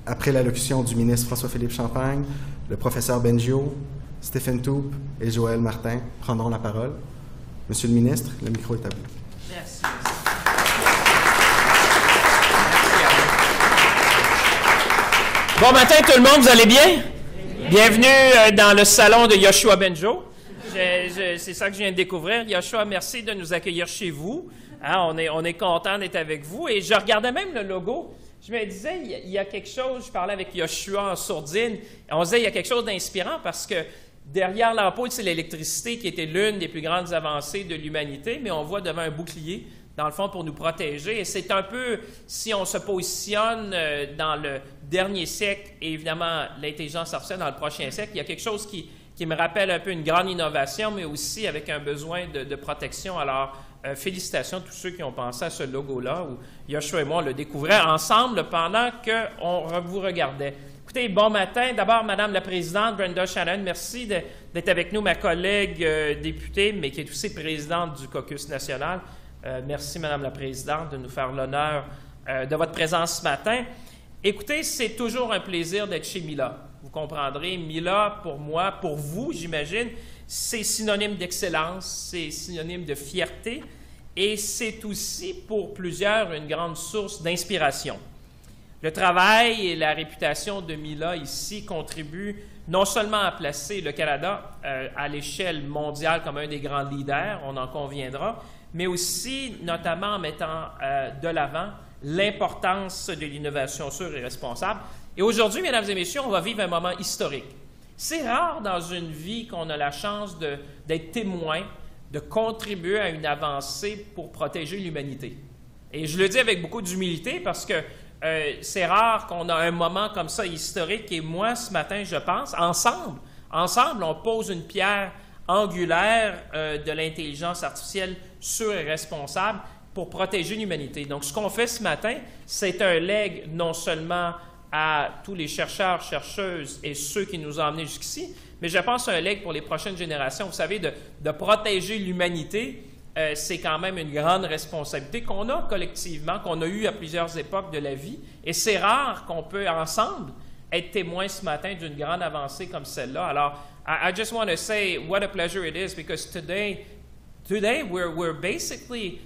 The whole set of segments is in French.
Après l'allocution du ministre François-Philippe Champagne, le professeur Bengio, Stephen Toup et Joël Martin prendront la parole. Monsieur le ministre, le micro est à vous. Merci. Bon matin tout le monde, vous allez bien? Bienvenue dans le salon de Yoshua Bengio. C'est ça que je viens de découvrir. Yoshua, merci de nous accueillir chez vous. Hein, on est content d'être avec vous. Et je regardais même le logo. Je me disais, il y a quelque chose, je parlais avec Yoshua en sourdine, on se disait, il y a quelque chose d'inspirant parce que derrière l'ampoule, c'est l'électricité qui était l'une des plus grandes avancées de l'humanité, mais on voit devant un bouclier, dans le fond, pour nous protéger. Et c'est un peu, si on se positionne dans le dernier siècle, et évidemment l'intelligence artificielle dans le prochain siècle, il y a quelque chose qui me rappelle un peu une grande innovation, mais aussi avec un besoin de protection. Alors, félicitations à tous ceux qui ont pensé à ce logo-là, où Yoshua et moi, on le découvrait ensemble pendant qu'on vous regardait. Écoutez, bon matin. D'abord, Madame la Présidente, Brenda Shannon, merci d'être avec nous, ma collègue députée, mais qui est aussi présidente du caucus national. Merci, Madame la Présidente, de nous faire l'honneur de votre présence ce matin. Écoutez, c'est toujours un plaisir d'être chez Mila. Vous comprendrez, Mila, pour moi, pour vous, j'imagine, c'est synonyme d'excellence, c'est synonyme de fierté et c'est aussi pour plusieurs une grande source d'inspiration. Le travail et la réputation de Mila ici contribuent non seulement à placer le Canada à l'échelle mondiale comme un des grands leaders, on en conviendra, mais aussi notamment en mettant de l'avant l'importance de l'innovation sûre et responsable. Et aujourd'hui, mesdames et messieurs, on va vivre un moment historique. C'est rare dans une vie qu'on a la chance d'être témoin, de contribuer à une avancée pour protéger l'humanité. Et je le dis avec beaucoup d'humilité parce que c'est rare qu'on a un moment comme ça historique. Et moi, ce matin, je pense, ensemble, on pose une pierre angulaire de l'intelligence artificielle sûre et responsable pour protéger l'humanité. Donc, ce qu'on fait ce matin, c'est un legs non seulement à tous les chercheurs, chercheuses et ceux qui nous ont amenés jusqu'ici, mais je pense un legs pour les prochaines générations. Vous savez, de protéger l'humanité, c'est quand même une grande responsabilité qu'on a collectivement, qu'on a eue à plusieurs époques de la vie, et c'est rare qu'on peut ensemble être témoin ce matin d'une grande avancée comme celle-là. Alors, I just want to say what a pleasure it is, because today we're basically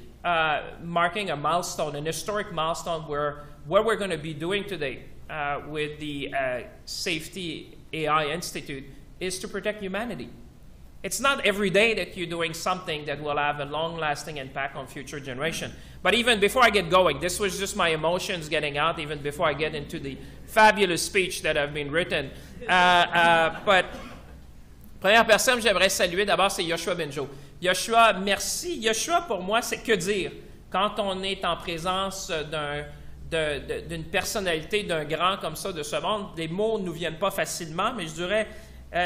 marking a milestone, an historic milestone, where what we're going to be doing today with the Safety AI Institute is to protect humanity. It's not every day that you're doing something that will have a long-lasting impact on future generation. But even before I get going, this was just my emotions getting out, even before I get into the fabulous speech that have been written. But première personne que j'aimerais saluer d'abord, c'est Yoshua Bengio. Yoshua, merci. Yoshua, pour moi, c'est que dire quand on est en présence d'une personnalité, d'un grand comme ça de ce monde. Les mots ne nous viennent pas facilement, mais je dirais,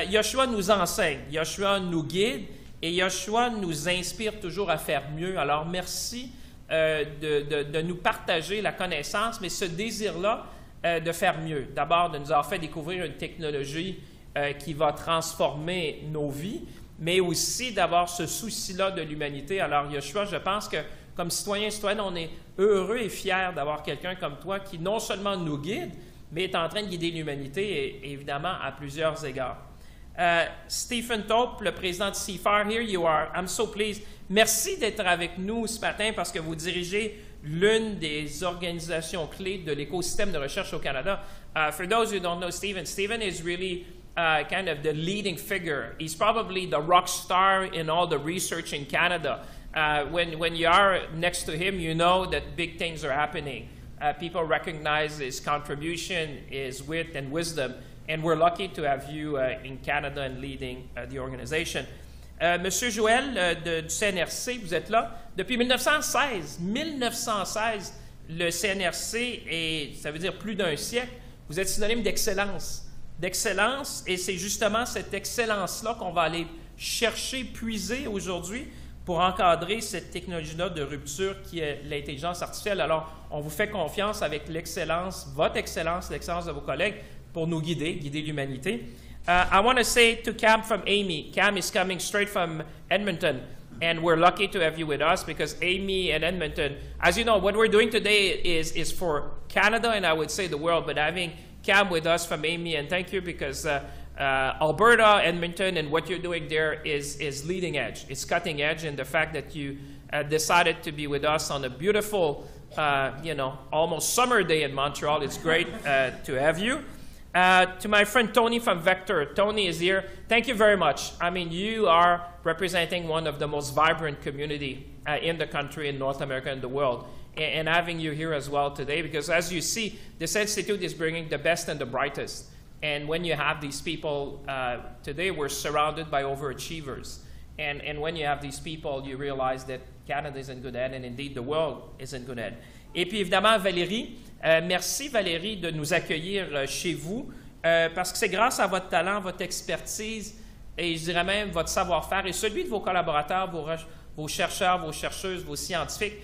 Yoshua nous enseigne, Yoshua nous guide et Yoshua nous inspire toujours à faire mieux. Alors, merci de nous partager la connaissance, mais ce désir-là de faire mieux. D'abord, de nous avoir fait découvrir une technologie qui va transformer nos vies, mais aussi d'avoir ce souci-là de l'humanité. Alors, Yoshua, je pense que comme citoyens et citoyennes, on est heureux et fiers d'avoir quelqu'un comme toi qui non seulement nous guide, mais est en train de guider l'humanité, et évidemment, à plusieurs égards. Stephen Toup, le président de CFAR, here you are. I'm so pleased. Merci d'être avec nous ce matin parce que vous dirigez l'une des organisations clés de l'écosystème de recherche au Canada. For those who don't know Stephen, Stephen is really kind of the leading figure. He's probably the rock star in all the research in Canada. When you are next to him, you know that big things are happening. People recognize his contribution, his wit and wisdom, and we're lucky to have you in Canada and leading the organization. Monsieur Joël du CNRC, vous êtes là. Depuis 1916, le CNRC, et ça veut dire plus d'un siècle, vous êtes synonyme d'excellence. D'excellence, et c'est justement cette excellence-là qu'on va aller chercher, puiser aujourd'hui pour encadrer cette technologie-là de rupture qui est l'intelligence artificielle. Alors, on vous fait confiance avec l'excellence, votre excellence, l'excellence de vos collègues, pour nous guider l'humanité. I want to say to Cam from Amy, Cam is coming straight from Edmonton, and we're lucky to have you with us because Amy and Edmonton, as you know, what we're doing today is for Canada and I would say the world, but having Cam with us from Amy, and thank you because Alberta, Edmonton, and what you're doing there is leading edge. It's cutting edge, and the fact that you decided to be with us on a beautiful, almost summer day in Montreal, it's great to have you. To my friend Tony from Vector. Tony is here. Thank you very much. I mean, you are representing one of the most vibrant community in the country, in North America, and the world. And having you here as well today, because as you see, this institute is bringing the best and the brightest. And when you have these people, today we're surrounded by overachievers. And when you have these people, you realize that Canada is in good hands, and indeed the world is in good hands. Et puis évidemment, Valérie, merci Valérie de nous accueillir chez vous, parce que c'est grâce à votre talent, votre expertise, et je dirais même votre savoir-faire, et celui de vos collaborateurs, vos chercheurs, vos chercheuses, vos scientifiques,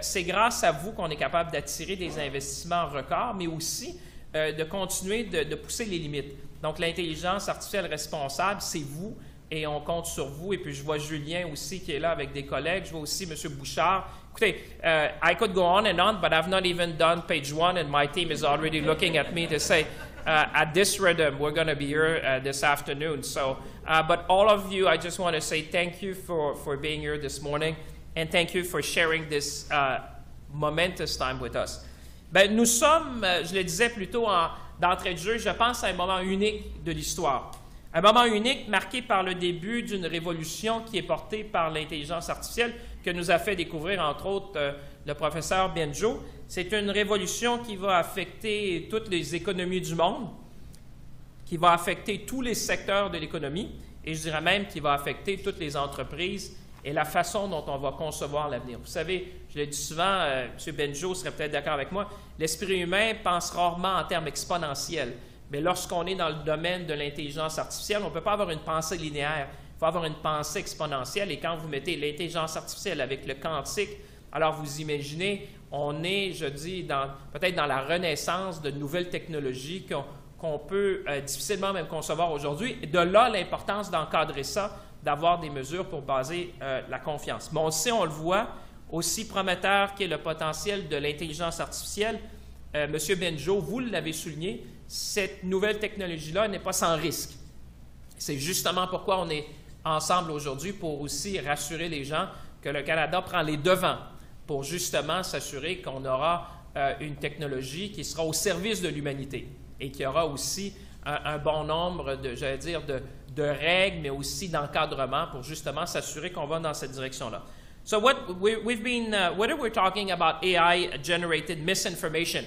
c'est grâce à vous qu'on est capable d'attirer des investissements records, mais aussi de continuer de pousser les limites. Donc l'intelligence artificielle responsable, c'est vous, et on compte sur vous. Et puis je vois Julien aussi qui est là avec des collègues. Je vois aussi M. Bouchard. Écoutez, I could go on, but I've not even done page 1, and my team is already looking at me to say, at this rhythm, we're going to be here this afternoon. So, but all of you, I just want to say thank you for being here this morning, and thank you for sharing this momentous time with us. Ben, nous sommes, je le disais plutôt d'entrée de jeu, je pense à un moment unique de l'histoire. Un moment unique marqué par le début d'une révolution qui est portée par l'intelligence artificielle que nous a fait découvrir, entre autres, le professeur Benjo. C'est une révolution qui va affecter toutes les économies du monde, qui va affecter tous les secteurs de l'économie, et je dirais même qui va affecter toutes les entreprises et la façon dont on va concevoir l'avenir. Vous savez, je le dis souvent, M. Benjo serait peut-être d'accord avec moi, l'esprit humain pense rarement en termes exponentiels. Mais lorsqu'on est dans le domaine de l'intelligence artificielle, on ne peut pas avoir une pensée linéaire. Il faut avoir une pensée exponentielle. Et quand vous mettez l'intelligence artificielle avec le quantique, alors vous imaginez, on est, je dis, peut-être dans la renaissance de nouvelles technologies qu'on peut difficilement même concevoir aujourd'hui. De là, l'importance d'encadrer ça, d'avoir des mesures pour baser la confiance. Mais on le sait, on le voit, aussi prometteur qu'est le potentiel de l'intelligence artificielle, M. Benjo, vous l'avez souligné, cette nouvelle technologie-là n'est pas sans risque. C'est justement pourquoi on est ensemble aujourd'hui pour aussi rassurer les gens que le Canada prend les devants pour justement s'assurer qu'on aura une technologie qui sera au service de l'humanité et qui aura aussi un bon nombre de règles, mais aussi d'encadrement pour justement s'assurer qu'on va dans cette direction-là. So whether we're talking about AI-generated misinformation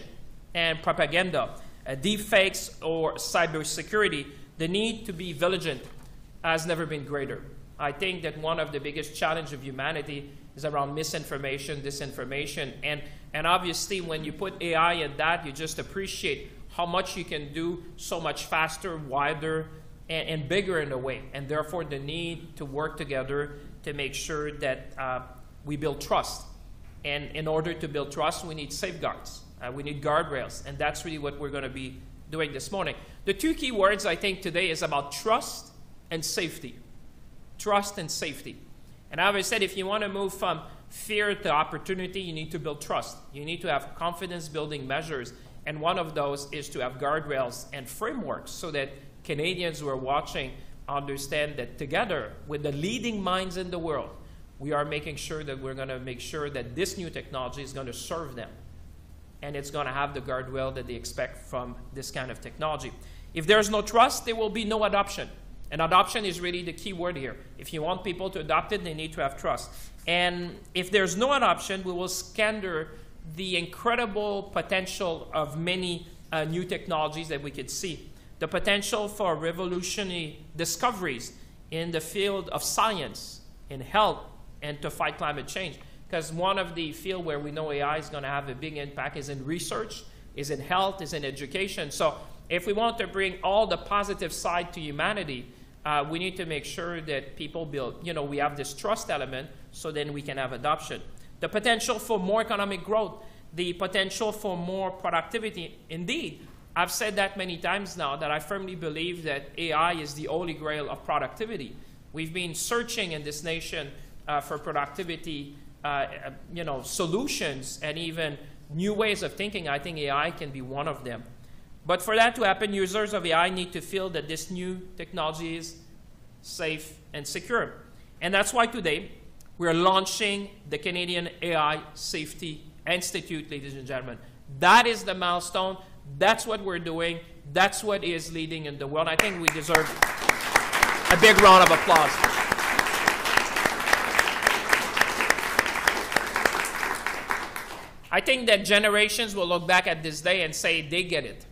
and propaganda, deepfakes or cybersecurity, the need to be vigilant has never been greater. I think that one of the biggest challenges of humanity is around misinformation, disinformation, and obviously when you put AI in that, you just appreciate how much you can do so much faster, wider, and bigger in a way, and therefore the need to work together to make sure that we build trust. And in order to build trust, we need safeguards. We need guardrails, and that's really what we're going to be doing this morning. The two key words I think today is about trust and safety. Trust and safety. And I always said if you want to move from fear to opportunity, you need to build trust. You need to have confidence-building measures, and one of those is to have guardrails and frameworks so that Canadians who are watching understand that together with the leading minds in the world, we are making sure that we're going to make sure that this new technology is going to serve them. And it's going to have the guardrail that they expect from this kind of technology. If there's no trust, there will be no adoption. And adoption is really the key word here. If you want people to adopt it, they need to have trust. And if there's no adoption, we will squander the incredible potential of many new technologies that we could see. The potential for revolutionary discoveries in the field of science, in health, and to fight climate change. Because one of the fields where we know AI is going to have a big impact is in research, is in health, is in education. So if we want to bring all the positive side to humanity, we need to make sure that people build, we have this trust element so then we can have adoption. The potential for more economic growth, the potential for more productivity. Indeed, I've said that many times now that I firmly believe that AI is the holy grail of productivity. We've been searching in this nation for productivity solutions and even new ways of thinking. I think AI can be one of them. But for that to happen, users of AI need to feel that this new technology is safe and secure. And that's why today we're launching the Canadian AI Safety Institute, ladies and gentlemen. That is the milestone. That's what we're doing. That's what is leading in the world. I think we deserve a big round of applause. I think that generations will look back at this day and say they get it.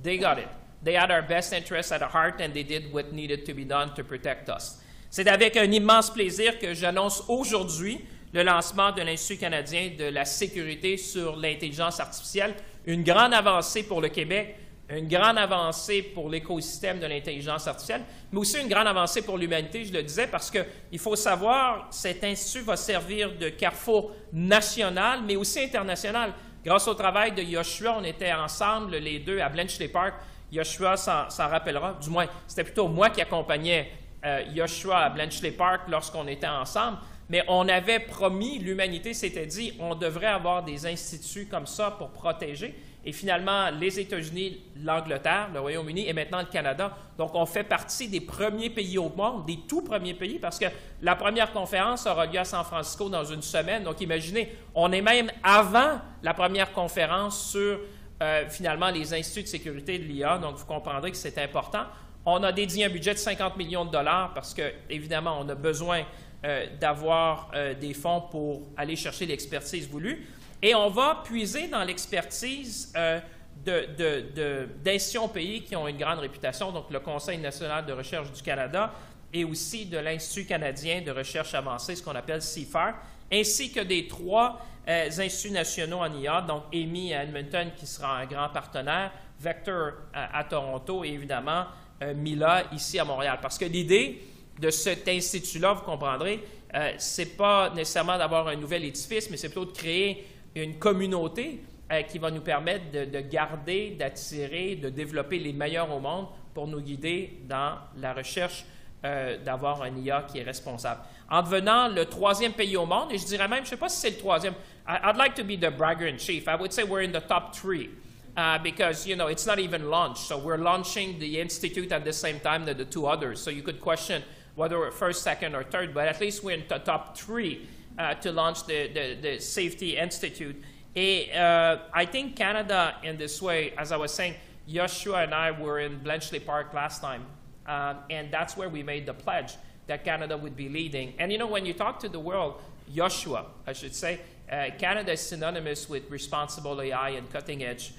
They got it. They had our best interests at heart and they did what needed to be done to protect us. C'est avec un immense plaisir que j'annonce aujourd'hui le lancement de l'Institut canadien de la sécurité sur l'intelligence artificielle. Une grande avancée pour le Québec, une grande avancée pour l'écosystème de l'intelligence artificielle, mais aussi une grande avancée pour l'humanité, je le disais, parce qu'il faut savoir, cet institut va servir de carrefour national, mais aussi international. Grâce au travail de Yoshua, on était ensemble, les deux, à Bletchley Park. Yoshua s'en rappellera, du moins, c'était plutôt moi qui accompagnais Yoshua à Bletchley Park lorsqu'on était ensemble, mais on avait promis, l'humanité s'était dit, on devrait avoir des instituts comme ça pour protéger. Et finalement, les États-Unis, l'Angleterre, le Royaume-Uni et maintenant le Canada. Donc, on fait partie des premiers pays au monde, des tout premiers pays, parce que la première conférence aura lieu à San Francisco dans une semaine. Donc, imaginez, on est même avant la première conférence sur, finalement, les instituts de sécurité de l'IA. Donc, vous comprendrez que c'est important. On a dédié un budget de 50 millions de dollars parce que, évidemment, on a besoin d'avoir des fonds pour aller chercher l'expertise voulue. Et on va puiser dans l'expertise d'institutions pays qui ont une grande réputation, donc le Conseil national de recherche du Canada et aussi de l'Institut canadien de recherche avancée, ce qu'on appelle CIFAR, ainsi que des 3 instituts nationaux en IA, donc EMI à Edmonton qui sera un grand partenaire, Vector à Toronto et évidemment Mila ici à Montréal. Parce que l'idée de cet institut-là, vous comprendrez, ce n'est pas nécessairement d'avoir un nouvel édifice, mais c'est plutôt de créer une communauté qui va nous permettre de garder, d'attirer, de développer les meilleurs au monde pour nous guider dans la recherche d'avoir un IA qui est responsable. En devenant le 3e pays au monde, et je dirais même, je ne sais pas si c'est le 3e, I'd like to be the bragger in chief. I would say we're in the top 3 because, you know, it's not even launched. So we're launching the institute at the same time that the 2 others. So you could question whether we're first, second, or third, but at least we're in the top 3. To launch the Safety Institute. And I think Canada, in this way, as I was saying, Joshua and I were in Bletchley Park last time, and that's where we made the pledge that Canada would be leading. And you know, when you talk to the world, Joshua, I should say, Canada is synonymous with responsible AI and cutting-edge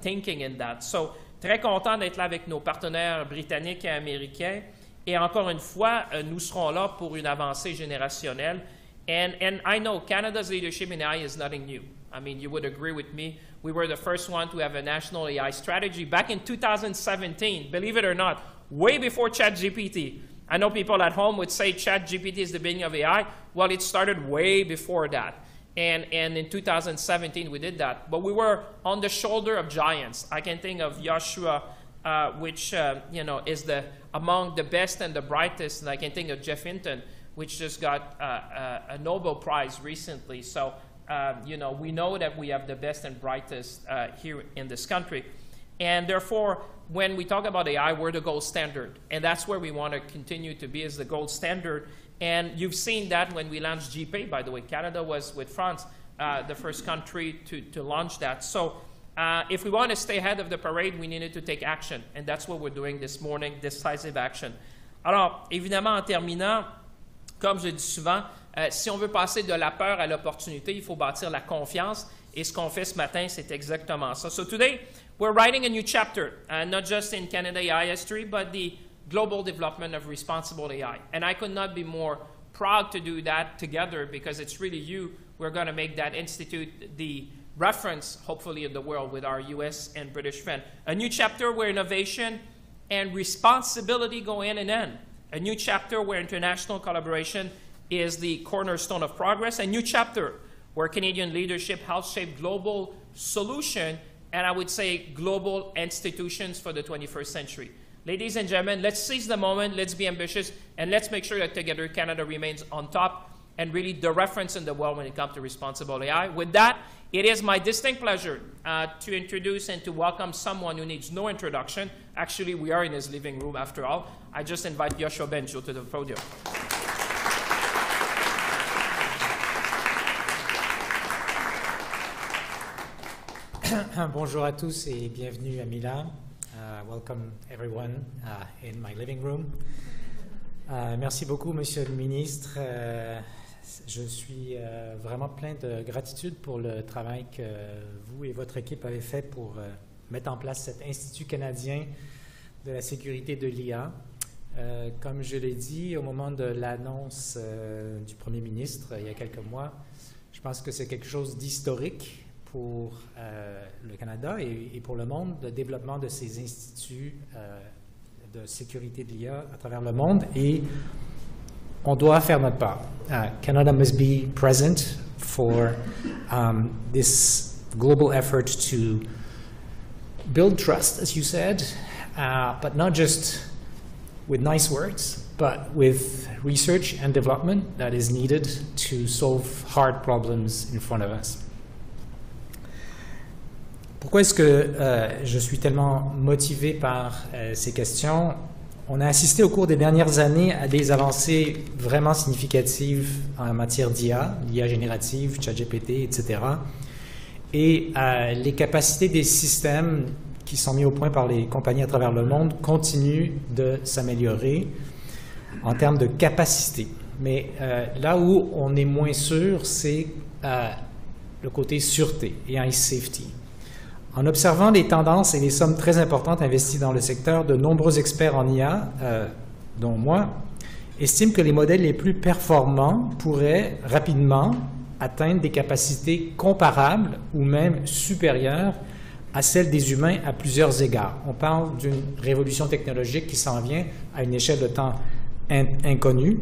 thinking in that. So, très content d'être là avec nos partenaires britanniques et américains. Et encore une fois, nous serons là pour une avancée générationnelle. And I know Canada's leadership in AI is nothing new. I mean, you would agree with me. We were the first one to have a national AI strategy back in 2017, believe it or not, way before ChatGPT. I know people at home would say ChatGPT is the beginning of AI. Well, it started way before that. And in 2017, we did that. But we were on the shoulder of giants. I can think of Joshua, which you know, is among the best and the brightest. And I can think of Jeff Hinton, which just got a Nobel Prize recently. So, you know, we know that we have the best and brightest here in this country. And therefore, when we talk about AI, we're the gold standard. And that's where we want to continue to be, as the gold standard. And you've seen that when we launched GPay, by the way. Canada was, with France, the first country to launch that. So, if we want to stay ahead of the parade, we needed to take action. And that's what we're doing this morning, decisive action. Alors, évidemment, en terminant, comme je dis souvent, si on veut passer de la peur à l'opportunité, il faut bâtir la confiance. Et ce qu'on fait ce matin, c'est exactement ça. So today, we're writing a new chapter, not just in Canada AI history, but the global development of responsible AI. And I could not be more proud to do that together because it's really you. We're going to make that institute the reference, hopefully, in the world with our U.S. and British friends. A new chapter where innovation and responsibility go hand in hand. A new chapter where international collaboration is the cornerstone of progress. A new chapter where Canadian leadership helps shape global solution and I would say global institutions for the 21st century. Ladies and gentlemen, let's seize the moment, let's be ambitious, and let's make sure that together Canada remains on top and really the reference in the world when it comes to responsible AI. With that, it is my distinct pleasure to introduce and to welcome someone who needs no introduction. Actually, we are in his living room after all. I just invite Yoshua Benjo to the podium. Bonjour à tous et bienvenue à Milan. Welcome everyone in my living room. Merci beaucoup, Monsieur le ministre. Je suis vraiment plein de gratitude pour le travail que vous et votre équipe avez fait pour mettre en place cet Institut canadien de la sécurité de l'IA. Comme je l'ai dit au moment de l'annonce du Premier ministre il y a quelques mois, je pense que c'est quelque chose d'historique pour le Canada et pour le monde, le développement de ces instituts de sécurité de l'IA à travers le monde, et on doit faire notre part. Canada must be present for this global effort to build trust, as you said, but not just with nice words, but with research and development that is needed to solve hard problems in front of us. Pourquoi est-ce que je suis tellement motivé par ces questions? On a assisté au cours des dernières années à des avancées vraiment significatives en matière d'IA, l'IA générative, ChatGPT, etc. Et les capacités des systèmes qui sont mis au point par les compagnies à travers le monde continuent de s'améliorer en termes de capacité. Mais là où on est moins sûr, c'est le côté sûreté, AI safety. En observant les tendances et les sommes très importantes investies dans le secteur, de nombreux experts en IA, dont moi, estiment que les modèles les plus performants pourraient rapidement atteindre des capacités comparables ou même supérieures à celles des humains à plusieurs égards. On parle d'une révolution technologique qui s'en vient à une échelle de temps inconnue,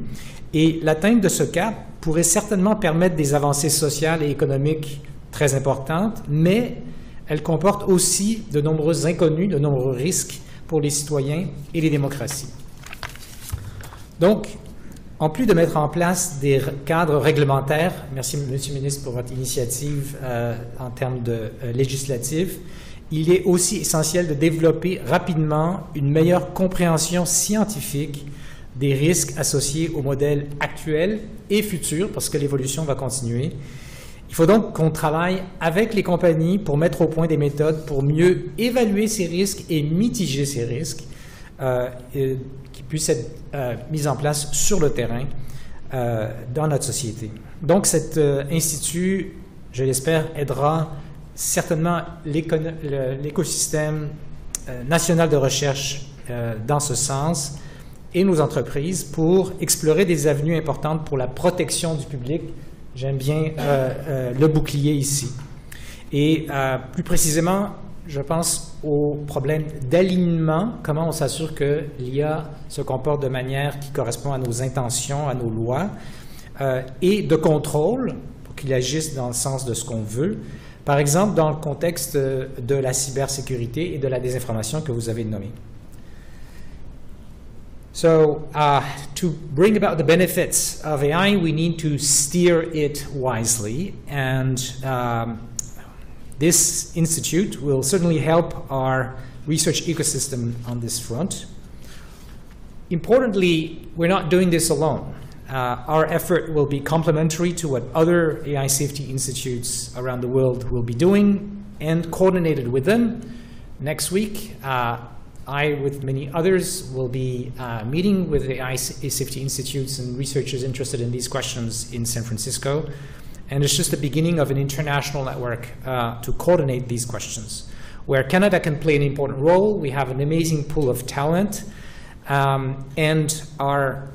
et l'atteinte de ce cap pourrait certainement permettre des avancées sociales et économiques très importantes, mais elle comporte aussi de nombreux inconnus, de nombreux risques pour les citoyens et les démocraties. Donc, en plus de mettre en place des cadres réglementaires, merci Monsieur le ministre pour votre initiative en termes de législatifs, il est aussi essentiel de développer rapidement une meilleure compréhension scientifique des risques associés aux modèles actuels et futurs, parce que l'évolution va continuer. Il faut donc qu'on travaille avec les compagnies pour mettre au point des méthodes pour mieux évaluer ces risques et mitiger ces risques qui puissent être mis en place sur le terrain dans notre société. Donc cet institut, je l'espère, aidera certainement l'écosystème national de recherche dans ce sens et nos entreprises pour explorer des avenues importantes pour la protection du public. J'aime bien le bouclier ici. Et plus précisément, je pense au problème d'alignement, comment on s'assure que l'IA se comporte de manière qui correspond à nos intentions, à nos lois, et de contrôle, pour qu'il agisse dans le sens de ce qu'on veut, par exemple dans le contexte de la cybersécurité et de la désinformation que vous avez nommé. So, to bring about the benefits of AI, we need to steer it wisely, and this institute will certainly help our research ecosystem on this front. Importantly, we're not doing this alone. Our effort will be complementary to what other AI safety institutes around the world will be doing, and coordinated with them. Next week, I, with many others, will be meeting with the AI safety institutes and researchers interested in these questions in San Francisco. And it's just the beginning of an international network to coordinate these questions, where Canada can play an important role. We have an amazing pool of talent, and our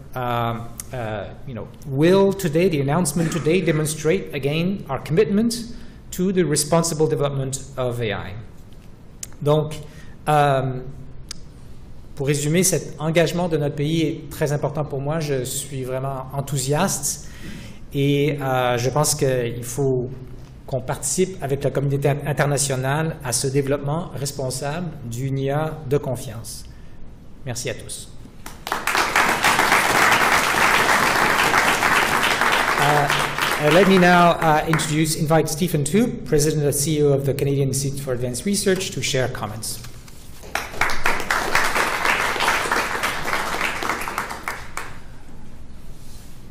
will today, the announcement today, demonstrate again our commitment to the responsible development of AI. Donc, pour résumer, cet engagement de notre pays est très important pour moi. Je suis vraiment enthousiaste et je pense qu'il faut qu'on participe avec la communauté internationale à ce développement responsable d'une IA de confiance. Merci à tous. Let me now invite Stephen Toop, President and CEO of the Canadian Institute for Advanced Research, to share comments.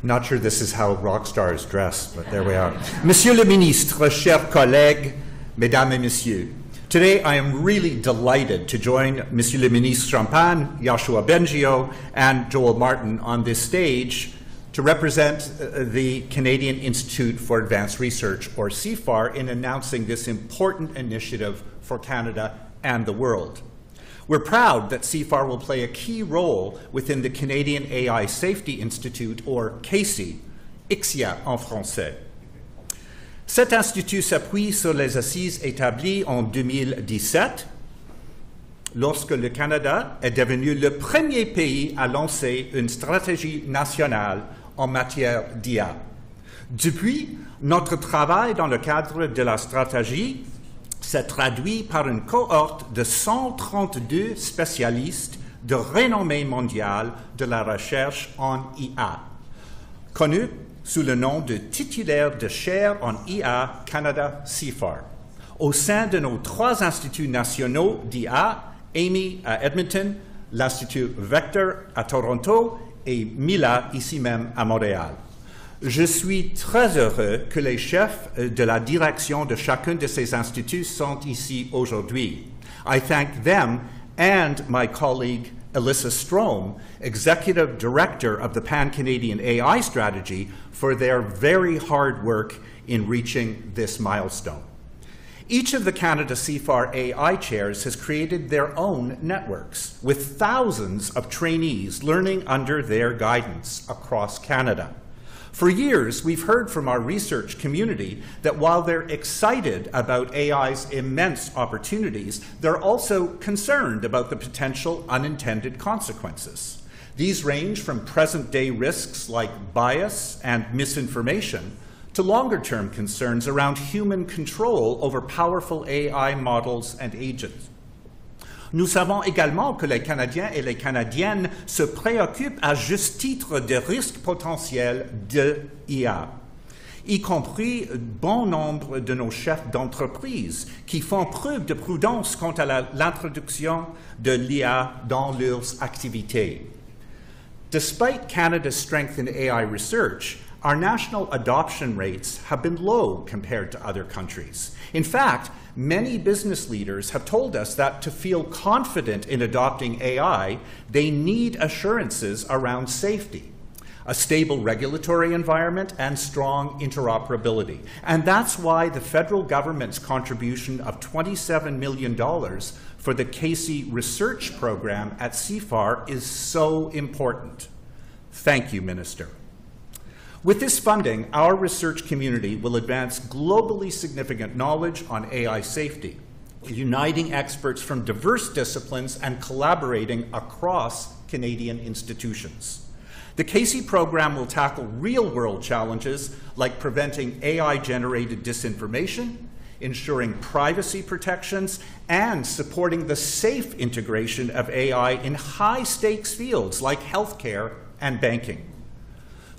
Not sure this is how rock stars dress, but there we are. Monsieur le ministre, chers collègues, mesdames et messieurs, today I am really delighted to join Monsieur le ministre Champagne, Yoshua Bengio, and Joel Martin on this stage to represent the Canadian Institute for Advanced Research, or CIFAR, in announcing this important initiative for Canada and the world. We're proud that CIFAR will play a key role within the Canadian AI Safety Institute, or CASI, ICSIA en français. Cet institut s'appuie sur les assises établies en 2017, lorsque le Canada est devenu le premier pays à lancer une stratégie nationale en matière d'IA. Depuis, notre travail dans le cadre de la stratégie s'est traduit par une cohorte de 132 spécialistes de renommée mondiale de la recherche en IA, connus sous le nom de titulaires de chaire en IA Canada CIFAR, au sein de nos 3 instituts nationaux d'IA, Amy à Edmonton, l'Institut Vector à Toronto et Mila ici même à Montréal. Je suis très heureux que les chefs de la direction de chacun de ces instituts sont ici aujourd'hui. I thank them and my colleague Alyssa Strom, Executive Director of the Pan-Canadian AI Strategy, for their very hard work in reaching this milestone. Each of the Canada CIFAR AI chairs has created their own networks, with thousands of trainees learning under their guidance across Canada. For years, we've heard from our research community that while they're excited about AI's immense opportunities, they're also concerned about the potential unintended consequences. These range from present-day risks like bias and misinformation to longer-term concerns around human control over powerful AI models and agents. Nous savons également que les Canadiens et les Canadiennes se préoccupent à juste titre des risques potentiels de l'IA, y compris bon nombre de nos chefs d'entreprise qui font preuve de prudence quant à l'introduction de l'IA dans leurs activités. Despite Canada's strength in AI research, our national adoption rates have been low compared to other countries. In fact, many business leaders have told us that to feel confident in adopting AI, they need assurances around safety, a stable regulatory environment, and strong interoperability. And that's why the federal government's contribution of $27 million for the CASI research program at CIFAR is so important. Thank you, Minister. With this funding, our research community will advance globally significant knowledge on AI safety, uniting experts from diverse disciplines and collaborating across Canadian institutions. The CASI program will tackle real-world challenges like preventing AI-generated disinformation, ensuring privacy protections, and supporting the safe integration of AI in high-stakes fields like healthcare and banking.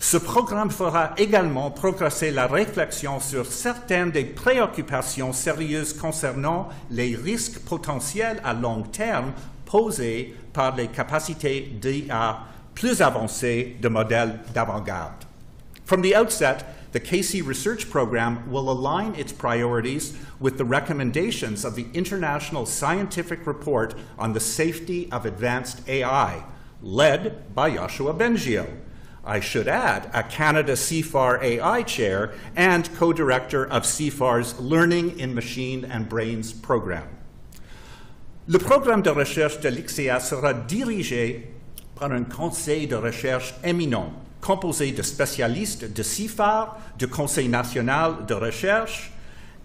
Ce programme fera également progresser la réflexion sur certaines des préoccupations sérieuses concernant les risques potentiels à long terme posés par les capacités d'IA plus avancées de modèles d'avant-garde. From the outset, the CASI research program will align its priorities with the recommendations of the International Scientific Report on the Safety of Advanced AI, led by Yoshua Bengio. I should add, a Canada CIFAR AI chair and co-director of CIFAR's Learning in Machine and Brains program. Le programme de recherche de l'ICSIA sera dirigé par un conseil de recherche éminent, composé de spécialistes de CIFAR, du Conseil national de recherche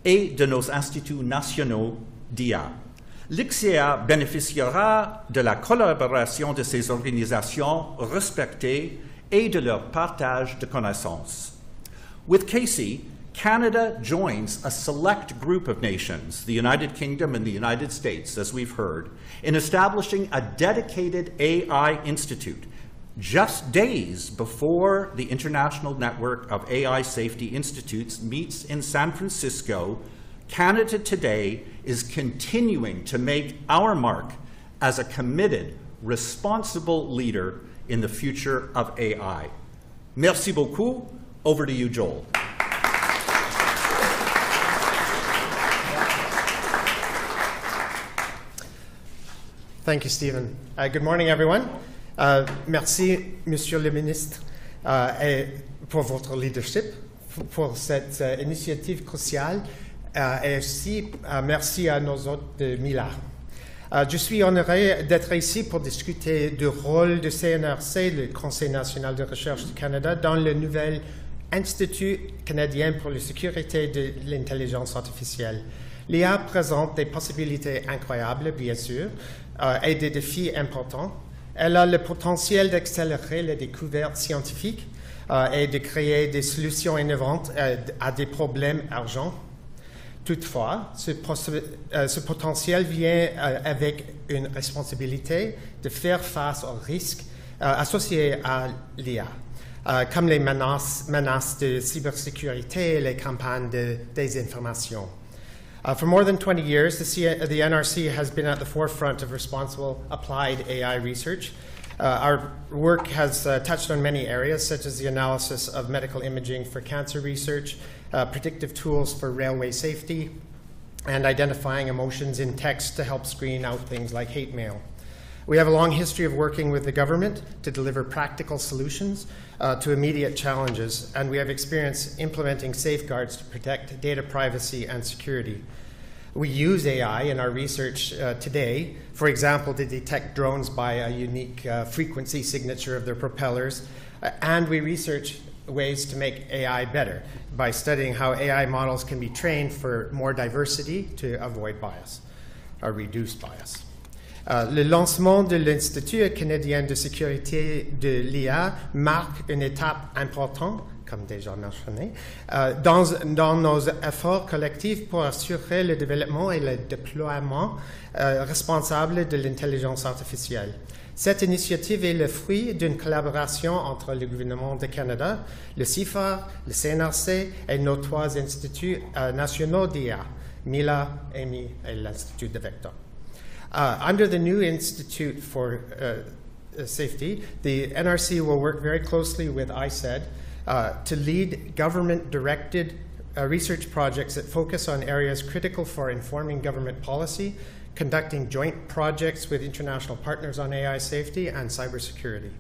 et de nos instituts nationaux d'IA. L'ICSIA bénéficiera de la collaboration de ces organisations respectées et de leur partage de connaissances. With CASI, Canada joins a select group of nations, the United Kingdom and the United States, as we've heard, in establishing a dedicated AI institute just days before the International Network of AI Safety Institutes meets in San Francisco, Canada today is continuing to make our mark as a committed, responsible leader in the future of AI. Merci beaucoup. Over to you, Joel. Thank you, Stephen. Good morning, everyone. Merci, Monsieur le ministre, pour votre leadership, pour cette initiative cruciale, et aussi merci à nos hôtes de Mila. Je suis honoré d'être ici pour discuter du rôle du CNRC, le Conseil national de recherche du Canada, dans le nouvel Institut canadien pour la sécurité de l'intelligence artificielle. L'IA présente des possibilités incroyables, bien sûr, et des défis importants. Elle a le potentiel d'accélérer les découvertes scientifiques et de créer des solutions innovantes à des problèmes urgents. Toutefois, ce potentiel vient avec une responsabilité de faire face aux risques associés à l'IA, comme les menaces de cybersécurité et les campagnes de désinformation. For more than 20 years, the NRC has been at the forefront of responsible applied AI research. Our work has touched on many areas, such as the analysis of medical imaging for cancer research, predictive tools for railway safety, and identifying emotions in text to help screen out things like hate mail. We have a long history of working with the government to deliver practical solutions to immediate challenges, and we have experience implementing safeguards to protect data privacy and security. We use AI in our research today, for example, to detect drones by a unique frequency signature of their propellers, and we research ways to make AI better by studying how AI models can be trained for more diversity to avoid bias or reduce bias. Le lancement de l'Institut canadien de sécurité de l'IA marque une étape importante, comme déjà mentionné, dans nos efforts collectifs pour assurer le développement et le déploiement responsable de l'intelligence artificielle. Cette initiative est le fruit d'une collaboration entre le gouvernement du Canada, le CIFAR, le CNRC et nos trois instituts nationaux d'IA, MILA, EMI et l'Institut de Vector. Under the new Institute for Safety, the NRC will work very closely with ICED to lead government-directed research projects that focus on areas critical for informing government policy, conducting joint projects with international partners on AI safety and cybersecurity.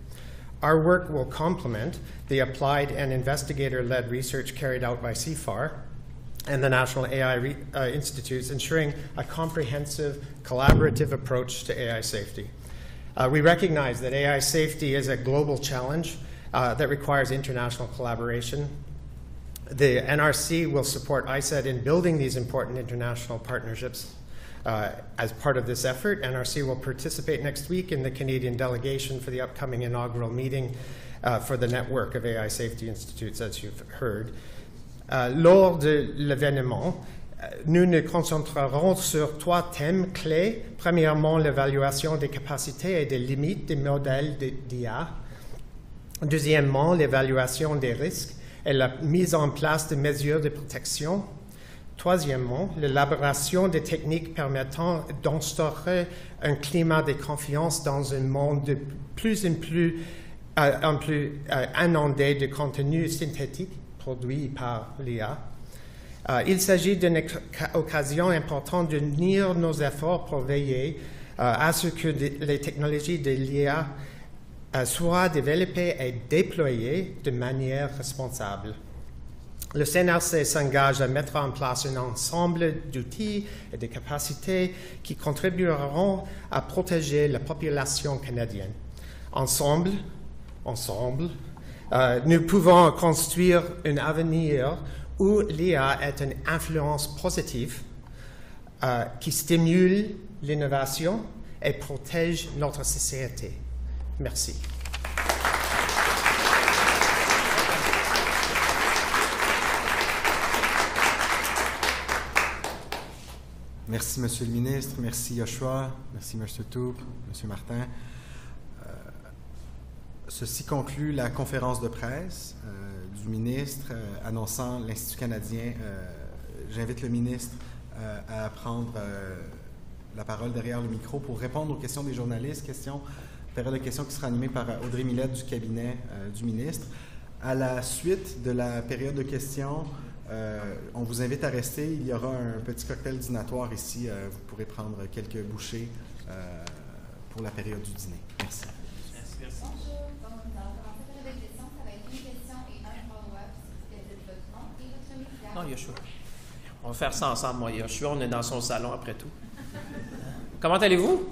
Our work will complement the applied and investigator-led research carried out by CIFAR and the National AI Institutes, ensuring a comprehensive, collaborative approach to AI safety. We recognize that AI safety is a global challenge that requires international collaboration. The NRC will support ICED in building these important international partnerships. As part of this effort, NRC will participate next week in the Canadian delegation for the upcoming inaugural meeting for the network of AI Safety Institutes, as you've heard. Lors de l'événement, nous nous concentrerons sur trois thèmes clés. Premièrement, l'évaluation des capacités et des limites des modèles d'IA. Deuxièmement, l'évaluation des risques et la mise en place de mesures de protection. Troisièmement, l'élaboration des techniques permettant d'instaurer un climat de confiance dans un monde de plus en plus inondé de contenus synthétiques produits par l'IA. Il s'agit d'une occasion importante d'unir nos efforts pour veiller à ce que les technologies de l'IA soient développées et déployées de manière responsable. Le CNRC s'engage à mettre en place un ensemble d'outils et de capacités qui contribueront à protéger la population canadienne. Ensemble, nous pouvons construire un avenir où l'IA est une influence positive qui stimule l'innovation et protège notre société. Merci. Merci, Monsieur le ministre. Merci, Joshua. Merci, Monsieur Toup, Monsieur Martin. Ceci conclut la conférence de presse du ministre annonçant l'Institut canadien. J'invite le ministre à prendre la parole derrière le micro pour répondre aux questions des journalistes, période de questions qui sera animée par Audrey Millette du cabinet du ministre. À la suite de la période de questions, on vous invite à rester. Il y aura un petit cocktail dînatoire ici. Vous pourrez prendre quelques bouchées pour la période du dîner. Merci. Bonjour. Donc, dans cette période de questions, ça va être une question et un follow-up sur ce que dit votre nom et votre média. Non, Yoshua. On va faire ça ensemble, moi, Yoshua. On est dans son salon après tout. Comment allez-vous?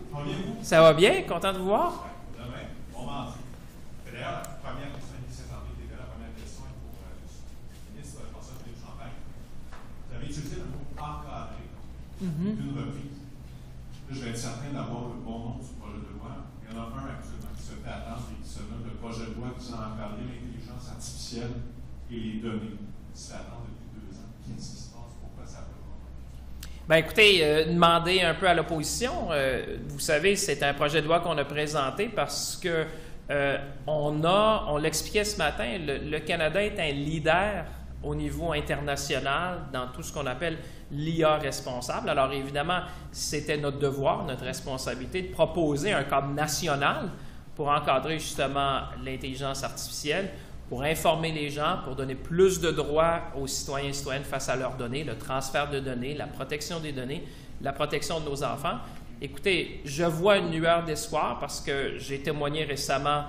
Ça va bien? Content de vous voir? Demain, bon mardi. D'ailleurs, la première question qui s'est tentée, la première question est pour le ministre François Philippe Champagne. Vous avez utilisé le mot encadré d'une reprise. Là, je vais être certain d'avoir le bon nom du projet de loi. Il y en a un actuellement qui se fait attendre et qui se nomme le projet de loi qui a encadré l'intelligence artificielle et les données. Il se fait attendre depuis 2 ans. Qu'est-ce qui se passe? Pourquoi ça peut pas? Bien, écoutez, demandez un peu à l'opposition. Vous savez, c'est un projet de loi qu'on a présenté parce que on l'expliquait ce matin, le Canada est un leader au niveau international dans tout ce qu'on appelle l'IA responsable. Alors évidemment, c'était notre devoir, notre responsabilité de proposer un cadre national pour encadrer justement l'intelligence artificielle, pour informer les gens, pour donner plus de droits aux citoyens et citoyennes face à leurs données, le transfert de données, la protection des données, la protection de nos enfants. Écoutez, je vois une lueur d'espoir parce que j'ai témoigné récemment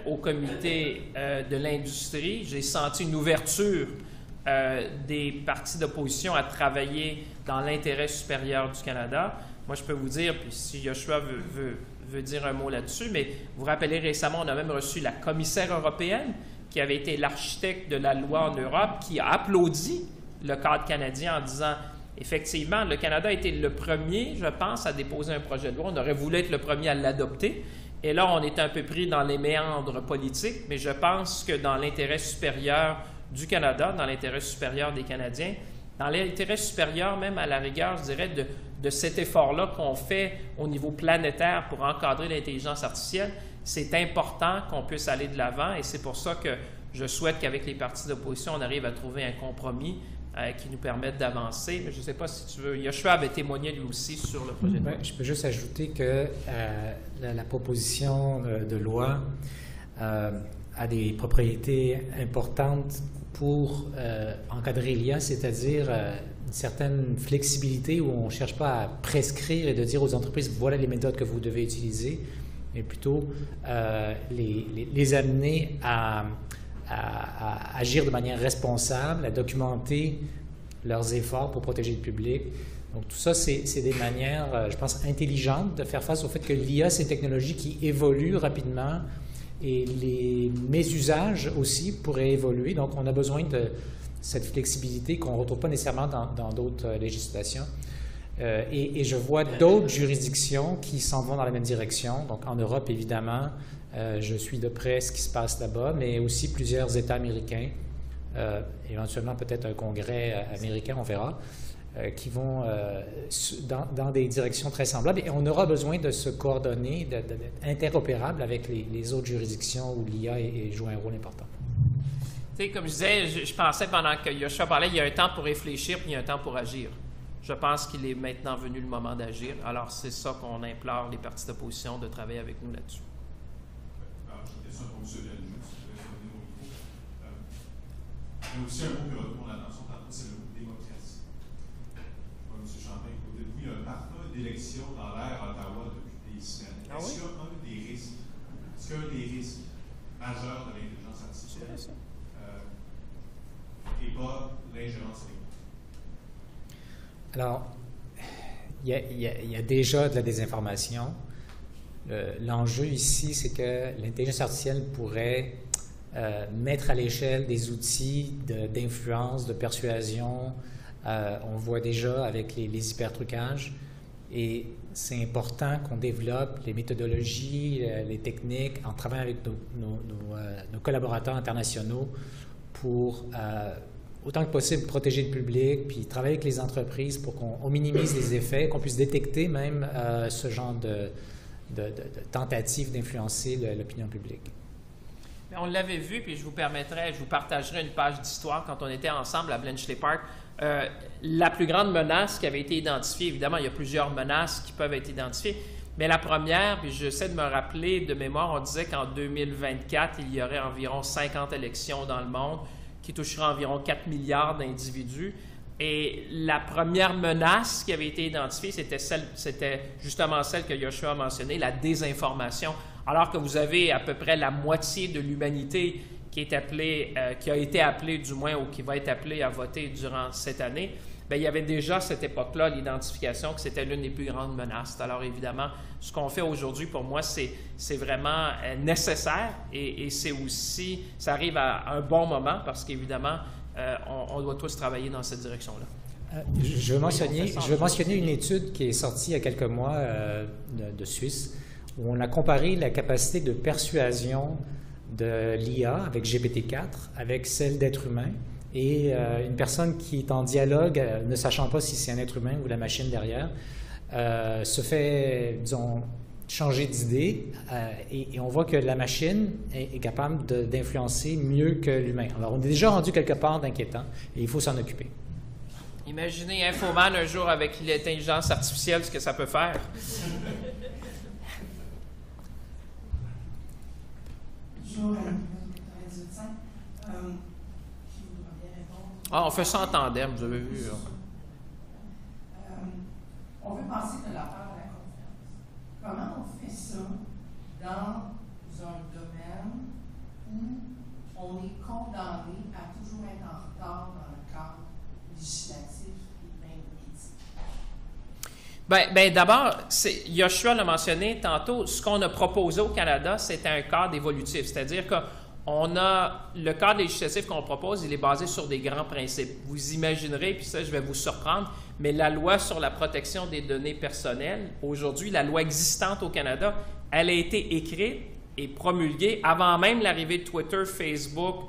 au comité de l'industrie. J'ai senti une ouverture des partis d'opposition à travailler dans l'intérêt supérieur du Canada. Moi, je peux vous dire, puis si Yoshua veut dire un mot là-dessus, mais vous vous rappelez récemment, on a même reçu la commissaire européenne qui avait été l'architecte de la loi en Europe, qui a applaudi le cadre canadien en disant effectivement, le Canada a été le premier, je pense, à déposer un projet de loi. On aurait voulu être le premier à l'adopter. Et là, on est un peu pris dans les méandres politiques, mais je pense que dans l'intérêt supérieur du Canada, dans l'intérêt supérieur des Canadiens, dans l'intérêt supérieur même à la rigueur, je dirais, de cet effort-là qu'on fait au niveau planétaire pour encadrer l'intelligence artificielle, c'est important qu'on puisse aller de l'avant et c'est pour ça que je souhaite qu'avec les partis d'opposition, on arrive à trouver un compromis qui nous permette d'avancer. Mais je ne sais pas si tu veux. Yoshua avait témoigné lui aussi sur le projet de loi. Je peux juste ajouter que la proposition de loi a des propriétés importantes pour encadrer l'IA, c'est-à-dire une certaine flexibilité où on ne cherche pas à prescrire et de dire aux entreprises voilà les méthodes que vous devez utiliser, mais plutôt les amener à agir de manière responsable, à documenter leurs efforts pour protéger le public. Donc tout ça, c'est des manières, je pense, intelligentes de faire face au fait que l'IA, c'est une technologie qui évolue rapidement et les mésusages aussi pourraient évoluer. Donc on a besoin de cette flexibilité qu'on ne retrouve pas nécessairement dans d'autres législations. Et je vois d'autres juridictions qui s'en vont dans la même direction. Donc en Europe, évidemment, je suis de près ce qui se passe là-bas, mais aussi plusieurs États américains, éventuellement peut-être un congrès américain, on verra, qui vont dans des directions très semblables. Et on aura besoin de se coordonner, d'être interopérable avec les autres juridictions où l'IA joue un rôle important. Tu sais, comme je disais, je pensais pendant que Yoshua parlait, il y a un temps pour réfléchir puis il y a un temps pour agir. Je pense qu'il est maintenant venu le moment d'agir. Alors, c'est ça qu'on implore les partis d'opposition de travailler avec nous là-dessus. Alors, j'ai une question pour M. Deviens, si vous voulez revenir au micro. Il y a aussi un mot qui retrouve l'attention tantôt, c'est le mot démocratie. M. Champagne, au début, il y a un parcours d'élection dans l'ère Ottawa depuis des semaines. Est-ce qu'il y a un des risques, majeurs de l'intelligence artificielle et pas l'ingérence électorale? Alors, il y a déjà de la désinformation. L'enjeu ici, c'est que l'intelligence artificielle pourrait mettre à l'échelle des outils d'influence, de persuasion. On voit déjà avec les hypertrucages. Et c'est important qu'on développe les méthodologies, les techniques, en travaillant avec nos collaborateurs internationaux pour autant que possible protéger le public, puis travailler avec les entreprises pour qu'on minimise les effets, qu'on puisse détecter même ce genre de tentatives d'influencer l'opinion publique. On l'avait vu, puis je vous partagerai une page d'histoire quand on était ensemble à Bletchley Park. La plus grande menace qui avait été identifiée, évidemment, il y a plusieurs menaces qui peuvent être identifiées, mais la première, puis j'essaie de me rappeler de mémoire, on disait qu'en 2024, il y aurait environ 50 élections dans le monde qui toucheraient environ 4 milliards d'individus. Et la première menace qui avait été identifiée, c'était justement celle que Yoshua a mentionnée, la désinformation. Alors que vous avez à peu près la moitié de l'humanité qui a été appelée du moins ou qui va être appelée à voter durant cette année, bien, il y avait déjà à cette époque-là l'identification que c'était l'une des plus grandes menaces. Alors évidemment, ce qu'on fait aujourd'hui, pour moi, c'est vraiment nécessaire et c'est aussi, ça arrive à un bon moment parce qu'évidemment, on doit tous travailler dans cette direction-là. Je veux mentionner une étude qui est sortie il y a quelques mois de Suisse, où on a comparé la capacité de persuasion de l'IA avec GPT-4 avec celle d'être humain. Et une personne qui est en dialogue, ne sachant pas si c'est un être humain ou la machine derrière, se fait, disons, changer d'idée et on voit que la machine est capable d'influencer mieux que l'humain. Alors, on est déjà rendu quelque part d'inquiétant et il faut s'en occuper. Imaginez Infoman un jour avec l'intelligence artificielle, ce que ça peut faire. Bonjour, on fait ça en tandem, vous avez vu. On veut passer de la peur à la confiance. Comment on fait ça dans un domaine où on est condamné à toujours être en retard dans le cadre législatif et même éthique? Bien, d'abord, Yoshua l'a mentionné tantôt, ce qu'on a proposé au Canada, c'est un cadre évolutif, c'est-à-dire que le cadre législatif qu'on propose, il est basé sur des grands principes. Vous imaginerez, puis ça, je vais vous surprendre, mais la loi sur la protection des données personnelles, aujourd'hui, la loi existante au Canada, elle a été écrite et promulguée avant même l'arrivée de Twitter, Facebook,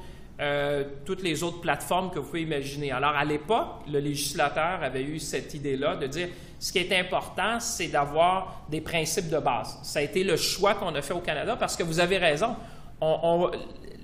toutes les autres plateformes que vous pouvez imaginer. Alors, à l'époque, le législateur avait eu cette idée-là de dire ce qui est important, c'est d'avoir des principes de base. Ça a été le choix qu'on a fait au Canada parce que vous avez raison.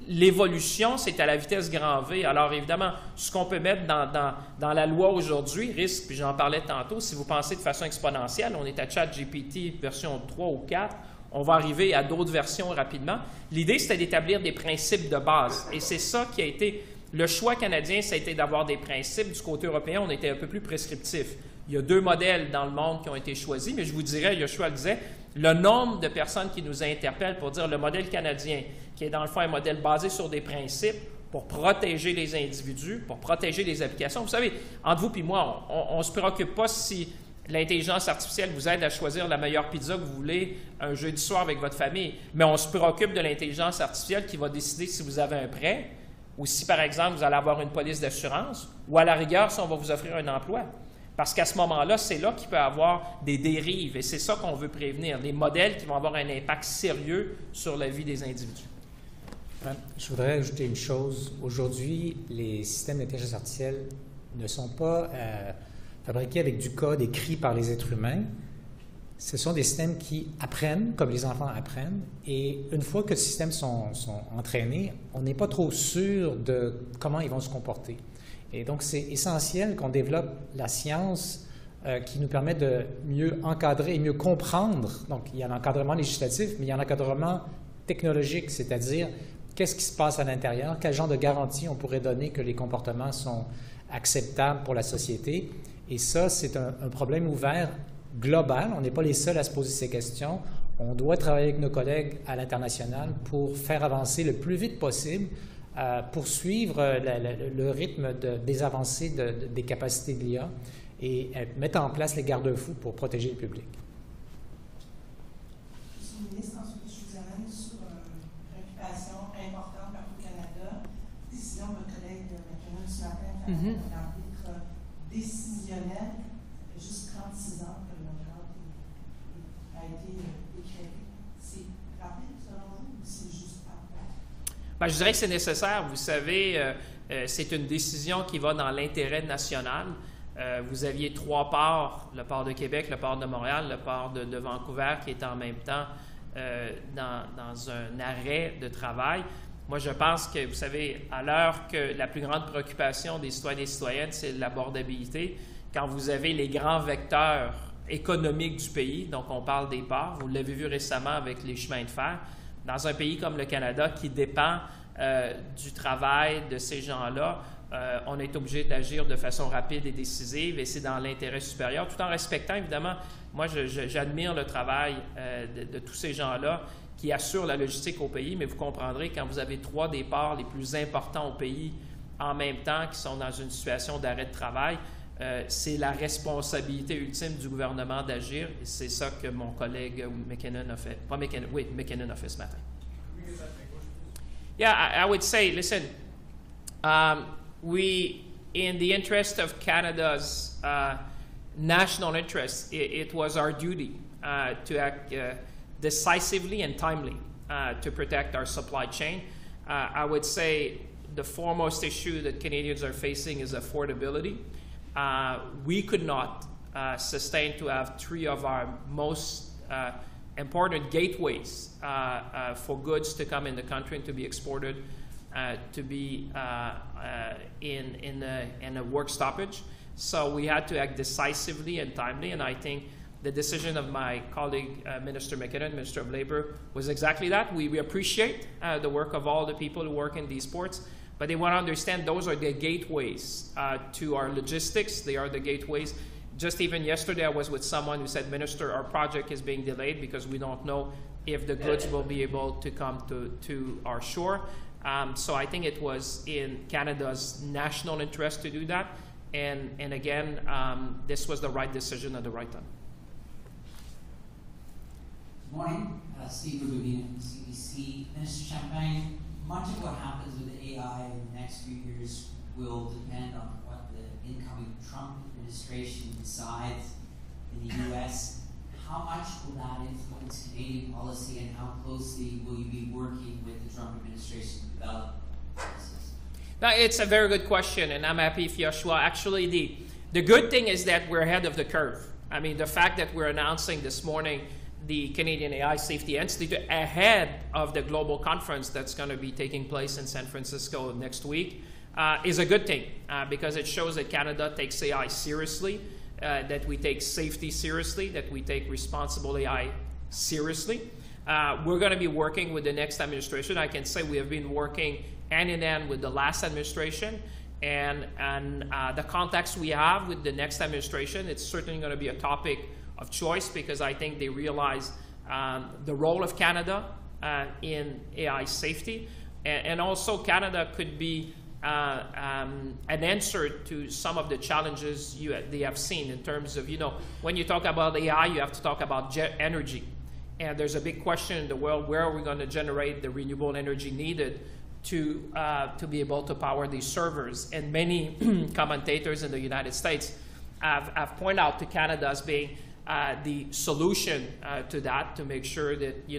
L'évolution, c'est à la vitesse grand V. Alors, évidemment, ce qu'on peut mettre dans la loi aujourd'hui risque, puis j'en parlais tantôt, si vous pensez de façon exponentielle, on est à ChatGPT version 3 ou 4, on va arriver à d'autres versions rapidement. L'idée, c'était d'établir des principes de base. Et c'est ça qui a été... Le choix canadien, ça a été d'avoir des principes. Du côté européen, on était un peu plus prescriptif. Il y a 2 modèles dans le monde qui ont été choisis, mais je vous dirais, Yoshua le disait, le nombre de personnes qui nous interpellent pour dire le modèle canadien, qui est dans le fond un modèle basé sur des principes pour protéger les individus, pour protéger les applications. Vous savez, entre vous et moi, on ne se préoccupe pas si l'intelligence artificielle vous aide à choisir la meilleure pizza que vous voulez un jeudi soir avec votre famille, mais on se préoccupe de l'intelligence artificielle qui va décider si vous avez un prêt ou si, par exemple, vous allez avoir une police d'assurance ou à la rigueur, si on va vous offrir un emploi. Parce qu'à ce moment-là, c'est là qu'il peut y avoir des dérives et c'est ça qu'on veut prévenir, des modèles qui vont avoir un impact sérieux sur la vie des individus. Je voudrais ajouter une chose. Aujourd'hui, les systèmes d'intelligence artificielle ne sont pas fabriqués avec du code écrit par les êtres humains. Ce sont des systèmes qui apprennent, comme les enfants apprennent, et une fois que les systèmes sont entraînés, on n'est pas trop sûr de comment ils vont se comporter. Et donc, c'est essentiel qu'on développe la science qui nous permet de mieux encadrer et mieux comprendre. Donc, il y a l'encadrement législatif, mais il y a l'encadrement technologique, c'est-à-dire qu'est-ce qui se passe à l'intérieur, quel genre de garantie on pourrait donner que les comportements sont acceptables pour la société. Et ça, c'est un problème ouvert global. On n'est pas les seuls à se poser ces questions. On doit travailler avec nos collègues à l'international pour faire avancer le plus vite possible, poursuivre le rythme des avancées des capacités de l'IA et mettre en place les garde-fous pour protéger le public. Monsieur le ministre, ensuite, je vous amène sur une préoccupation importante partout au Canada. Décision de votre collègue McKinnon ce matin, l'arbitre décisionnel. Ça fait juste 36 ans que le mandat a été écrit. C'est rapide, selon vous, ou c'est juste rapide? Bien, je dirais que c'est nécessaire. Vous savez, c'est une décision qui va dans l'intérêt national. Vous aviez 3 ports, le port de Québec, le port de Montréal, le port de Vancouver, qui est en même temps dans un arrêt de travail. Moi, je pense que, vous savez, à l'heure que la plus grande préoccupation des citoyens et des citoyennes, c'est l'abordabilité, quand vous avez les grands vecteurs économiques du pays, donc on parle des ports, vous l'avez vu récemment avec les chemins de fer, dans un pays comme le Canada qui dépend du travail de ces gens-là, on est obligé d'agir de façon rapide et décisive et c'est dans l'intérêt supérieur, tout en respectant évidemment, moi j'admire le travail de tous ces gens-là qui assurent la logistique au pays, mais vous comprendrez quand vous avez 3 des ports les plus importants au pays en même temps qui sont dans une situation d'arrêt de travail, c'est la responsabilité ultime du gouvernement d'agir et c'est ça que mon collègue McKinnon a fait. Pas McKinnon, oui, McKinnon a fait ce matin. Yeah, I would say, listen, we, in the interest of Canada's national interest, it was our duty to act decisively and timely to protect our supply chain. I would say the foremost issue that Canadians are facing is affordability. We could not sustain to have 3 of our most important gateways for goods to come in the country and to be exported, to be in a work stoppage. So we had to act decisively and timely, and I think the decision of my colleague, Minister McKinnon, Minister of Labour, was exactly that. We appreciate the work of all the people who work in these ports, but they want to understand those are the gateways to our logistics. They are the gateways. Just even yesterday, I was with someone who said, Minister, our project is being delayed because we don't know if the goods will be able to come to our shore. So I think it was in Canada's national interest to do that. And again, this was the right decision at the right time. Good morning. Steve Rubin from CBC. Minister Champagne, much of what happens with AI in the next few years will depend on what the incoming Trump administration decides in the U.S. How much will that influence Canadian policy, and how closely will you be working with the Trump administration to develop policies? Now, it's a very good question, and I'm happy if Joshua. Actually, the good thing is that we're ahead of the curve. I mean, the fact that we're announcing this morning the Canadian AI Safety Institute ahead of the global conference that's going to be taking place in San Francisco next week is a good thing because it shows that Canada takes AI seriously, that we take safety seriously, that we take responsible AI seriously. We're going to be working with the next administration. I can say we have been working hand in hand with the last administration, and the contacts we have with the next administration, it's certainly going to be a topic of choice because I think they realize the role of Canada in AI safety, and also Canada could be an answer to some of the challenges they have seen in terms of, when you talk about AI, you have to talk about energy. And there's a big question in the world, where are we going to generate the renewable energy needed to be able to power these servers? And many commentators in the United States have pointed out to Canada as being the solution to that, to make sure that,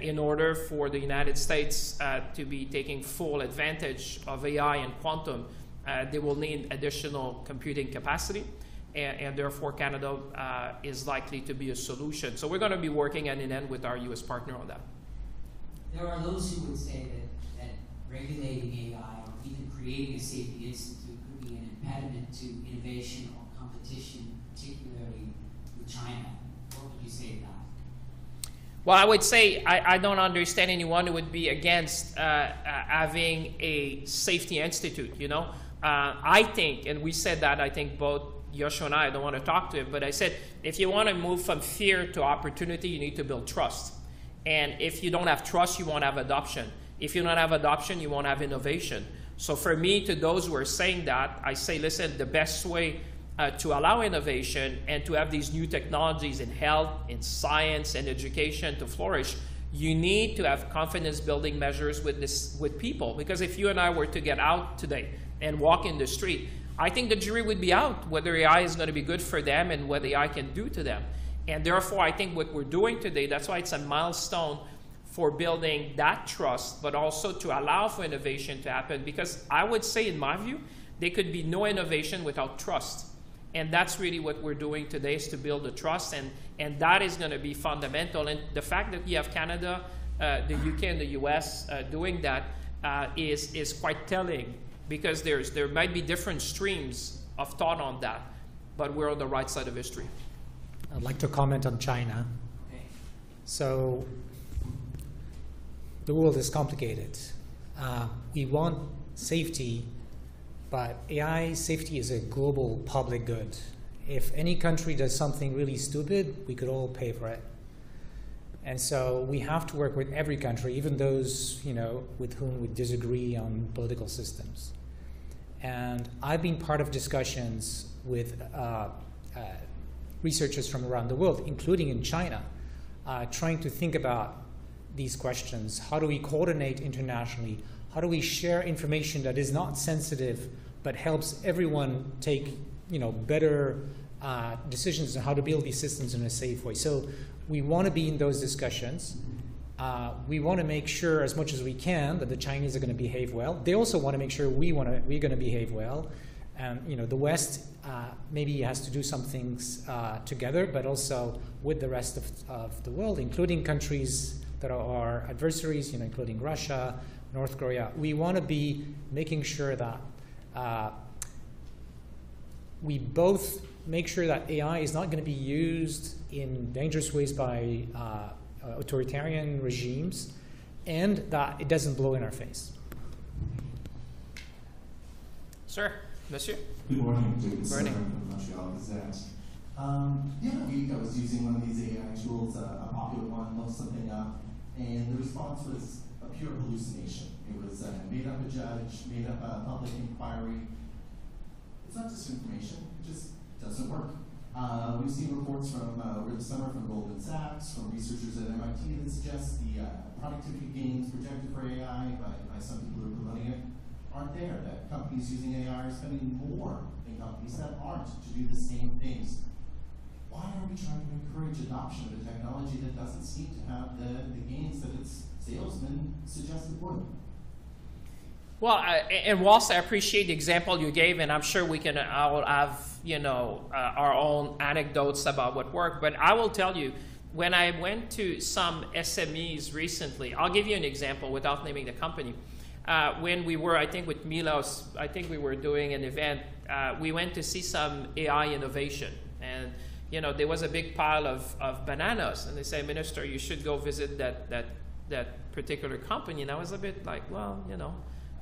in order for the United States to be taking full advantage of AI and quantum, they will need additional computing capacity, and therefore Canada is likely to be a solution. So we're going to be working hand in hand with our U.S. partner on that. There are those who would say that regulating AI or even creating a safety institute could be an impediment to innovation or competition, particularly with China. What would you say to that? Well, I would say I don't understand anyone who would be against having a safety institute, I think, and we said that, I think both Joshua and I don't want to talk to it, but I said, if you want to move from fear to opportunity, you need to build trust. And if you don't have trust, you won't have adoption. If you don't have adoption, you won't have innovation. So for me, to those who are saying that, I say, listen, the best way to allow innovation and to have these new technologies in health, in science, and education to flourish, you need to have confidence-building measures with people. Because if you and I were to get out today and walk in the street, I think the jury would be out whether AI is going to be good for them and what AI can do to them. And therefore, I think what we're doing today, that's why it's a milestone for building that trust, but also to allow for innovation to happen. Because I would say, in my view, there could be no innovation without trust. And that's really what we're doing today, is to build the trust, and that is going to be fundamental. And the fact that you have Canada the UK and the US doing that is quite telling, because there might be different streams of thought on that, but we're on the right side of history. I'd like to comment on China. Okay. So the world is complicated. We want safety, but AI safety is a global public good. If any country does something really stupid, we could all pay for it. And so we have to work with every country, even those with whom we disagree on political systems. And I've been part of discussions with researchers from around the world, including in China, trying to think about these questions. How do we coordinate internationally? How do we share information that is not sensitive but helps everyone take better decisions on how to build these systems in a safe way? So we want to be in those discussions. We want to make sure as much as we can that the Chinese are going to behave well. They also want to make sure we're going to behave well. And the West maybe has to do some things together, but also with the rest of the world, including countries that are our adversaries, including Russia, North Korea. We want to be making sure that we both make sure that AI is not going to be used in dangerous ways by authoritarian regimes, and that it doesn't blow in our face. Sir, Monsieur. Good morning, David. Good morning. From Montreal Gazette. The other week I was using one of these AI tools, a popular one, looked something up, and the response was a pure hallucination. It was made up a judge, made up a public inquiry. It's not disinformation, it just doesn't work. We've seen reports from over the summer from Goldman Sachs, from researchers at MIT that suggest the productivity gains projected for AI by some people who are promoting it aren't there, that companies using AI are spending more than companies that aren't to do the same things. Why are we trying to encourage adoption of a technology that doesn't seem to have the gains that its salesmen suggest it would? Well, and whilst I appreciate the example you gave, and I'm sure we can all have our own anecdotes about what worked, but I will tell you, when I went to some SMEs recently, I'll give you an example without naming the company. When we were, I think with Milos, I think we were doing an event, we went to see some AI innovation, and there was a big pile of bananas, and they say, Minister, you should go visit that particular company, and I was a bit like, well,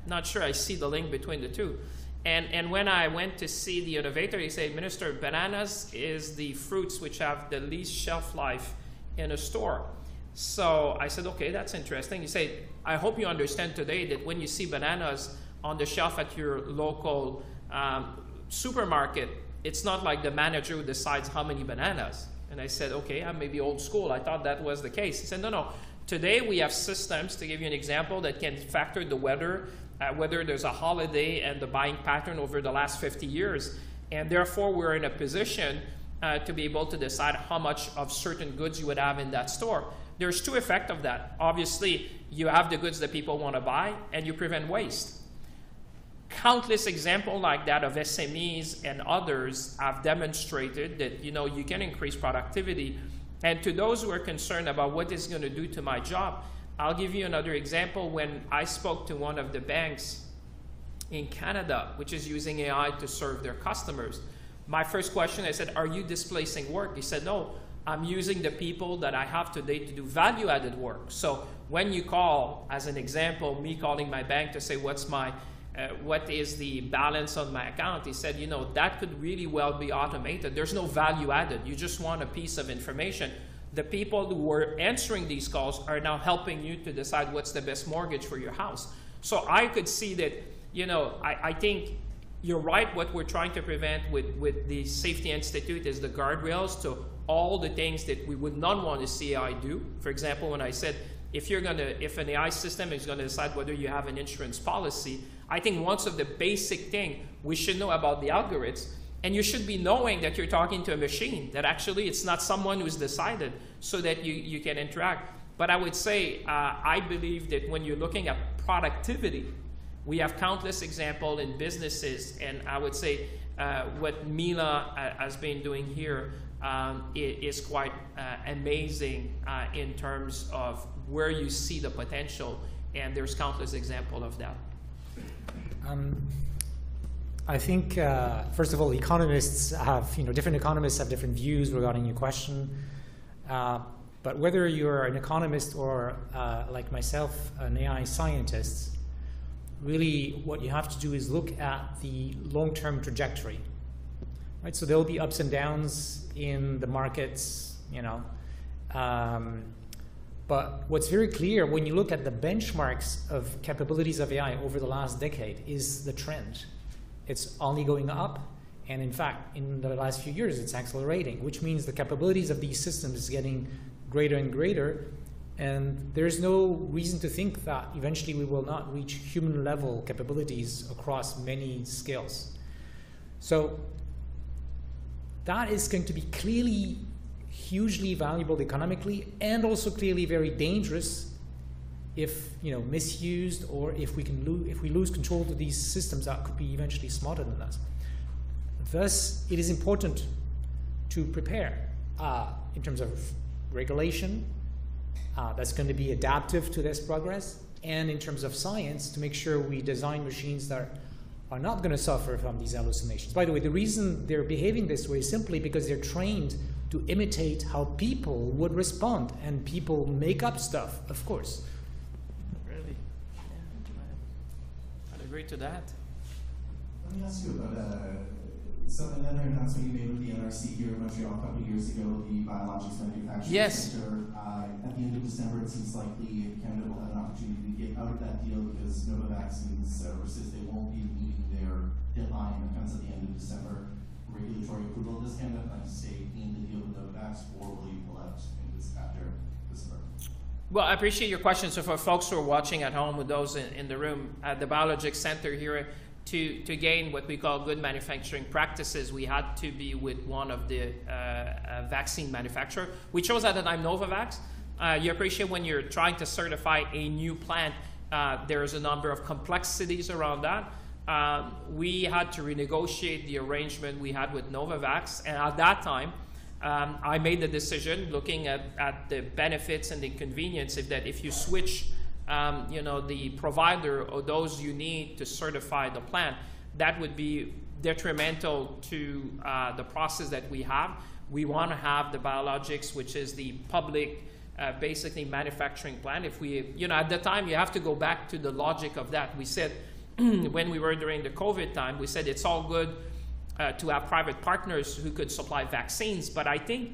not sure I see the link between the two. And when I went to see the innovator, he said, Minister, bananas is the fruits which have the least shelf life in a store. So I said, okay, that's interesting. He said, I hope you understand today that when you see bananas on the shelf at your local supermarket, it's not like the manager who decides how many bananas. And I said, okay, I may be old school. I thought that was the case. He said, no. Today we have systems, to give you an example, that can factor the weather, whether there's a holiday and the buying pattern over the last 50 years. And therefore, we're in a position to be able to decide how much of certain goods you would have in that store. There's two effects of that. Obviously, you have the goods that people want to buy, and you prevent waste. Countless examples like that of SMEs and others have demonstrated that you can increase productivity. And to those who are concerned about what it's going to do to my job, I'll give you another example. When I spoke to one of the banks in Canada, which is using AI to serve their customers, my first question, I said, are you displacing work? He said, no, I'm using the people that I have today to do value-added work. So when you call, as an example, me calling my bank to say what is the balance on my account, he said, that could really well be automated. There's no value added. You just want a piece of information. The people who were answering these calls are now helping you to decide what's the best mortgage for your house. So I could see that, I think you're right. What we're trying to prevent with the Safety Institute is the guardrails to all the things that we would not want to see AI do. For example, when I said, if an AI system is going to decide whether you have an insurance policy, I think one of the basic things we should know about the algorithms, and you should be knowing that you're talking to a machine, that actually it's not someone who's decided, so that you can interact. But I would say, I believe that when you're looking at productivity, we have countless examples in businesses, and I would say what Mila has been doing here is quite amazing in terms of where you see the potential, and there's countless examples of that. I think, first of all, economists have, different economists have different views regarding your question. But whether you're an economist or, like myself, an AI scientist, really what you have to do is look at the long-term trajectory. Right? So there will be ups and downs in the markets, but what's very clear when you look at the benchmarks of capabilities of AI over the last decade is the trend. It's only going up, and in fact, in the last few years, it's accelerating, which means the capabilities of these systems is getting greater and greater, and there's no reason to think that eventually we will not reach human-level capabilities across many skills. So that is going to be clearly hugely valuable economically, and also clearly very dangerous if misused, or if we lose control of these systems that could be eventually smarter than us. Thus, it is important to prepare in terms of regulation that's going to be adaptive to this progress, and in terms of science to make sure we design machines that are not going to suffer from these hallucinations. By the way, the reason they're behaving this way is simply because they're trained to imitate how people would respond, and people make up stuff, of course. Really? Yeah. I'd agree to that. Let me ask you about another announcement you made with the NRC here in Montreal a couple of years ago, the Biologics Manufacturing Center. At the end of December, it seems likely Canada will have an opportunity to get out of that deal because Novavax says they won't be meeting their deadline that comes at the end of December. Regulatory approval. Does Canada plan to stay in the deal with Novavax, or will you pull out after December? Well, I appreciate your question. So for folks who are watching at home, with those in the room, at the Biologics Center here, to gain what we call good manufacturing practices, we had to be with one of the vaccine manufacturer. We chose at the time Novavax. You appreciate when you're trying to certify a new plant, there's a number of complexities around that. We had to renegotiate the arrangement we had with Novavax, and at that time, I made the decision, looking at the benefits and the convenience, that if you switch the provider or those you need to certify the plant, that would be detrimental to the process that we have. We want to have the biologics, which is the public, basically manufacturing plant. If we, at the time, you have to go back to the logic of that. We said, when we were during the COVID time, we said it's all good to have private partners who could supply vaccines, but I think,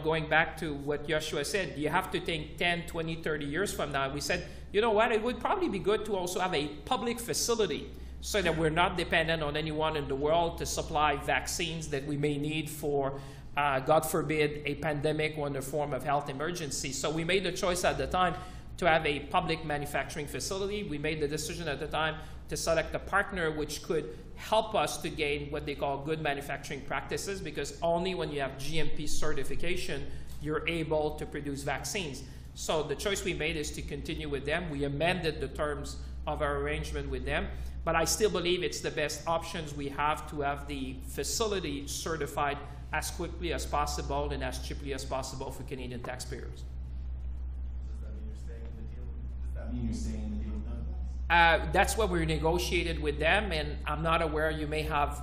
going back to what Joshua said, you have to think 10, 20, 30 years from now. We said, you know what, it would probably be good to also have a public facility so that we're not dependent on anyone in the world to supply vaccines that we may need for, God forbid, a pandemic or a form of health emergency. So we made the choice at the time to have a public manufacturing facility. We made the decision at the time to select a partner which could help us to gain what they call good manufacturing practices, because only when you have GMP certification, you're able to produce vaccines. So the choice we made is to continue with them. We amended the terms of our arrangement with them, but I still believe it's the best options we have to have the facility certified as quickly as possible and as cheaply as possible for Canadian taxpayers. Does that mean you're staying in the deal? Does that mean you're staying in the deal with Novavax? That's what we negotiated with them, and I'm not aware, you may have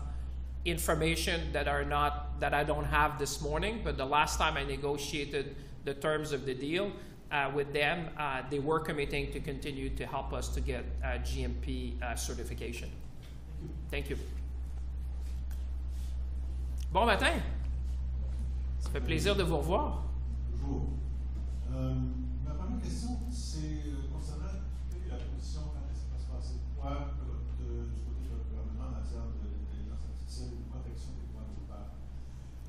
information that I don't have this morning, but the last time I negotiated the terms of the deal with them, they were committing to continue to help us to get GMP certification. Thank you. Bon matin. Ça fait plaisir de vous revoir. Bonjour. Ma première question, c'est concernant la position quand ça va se passer. Quoi, du côté du gouvernement, en matière d'intelligence artificielle et de protection des droits de l'auteur.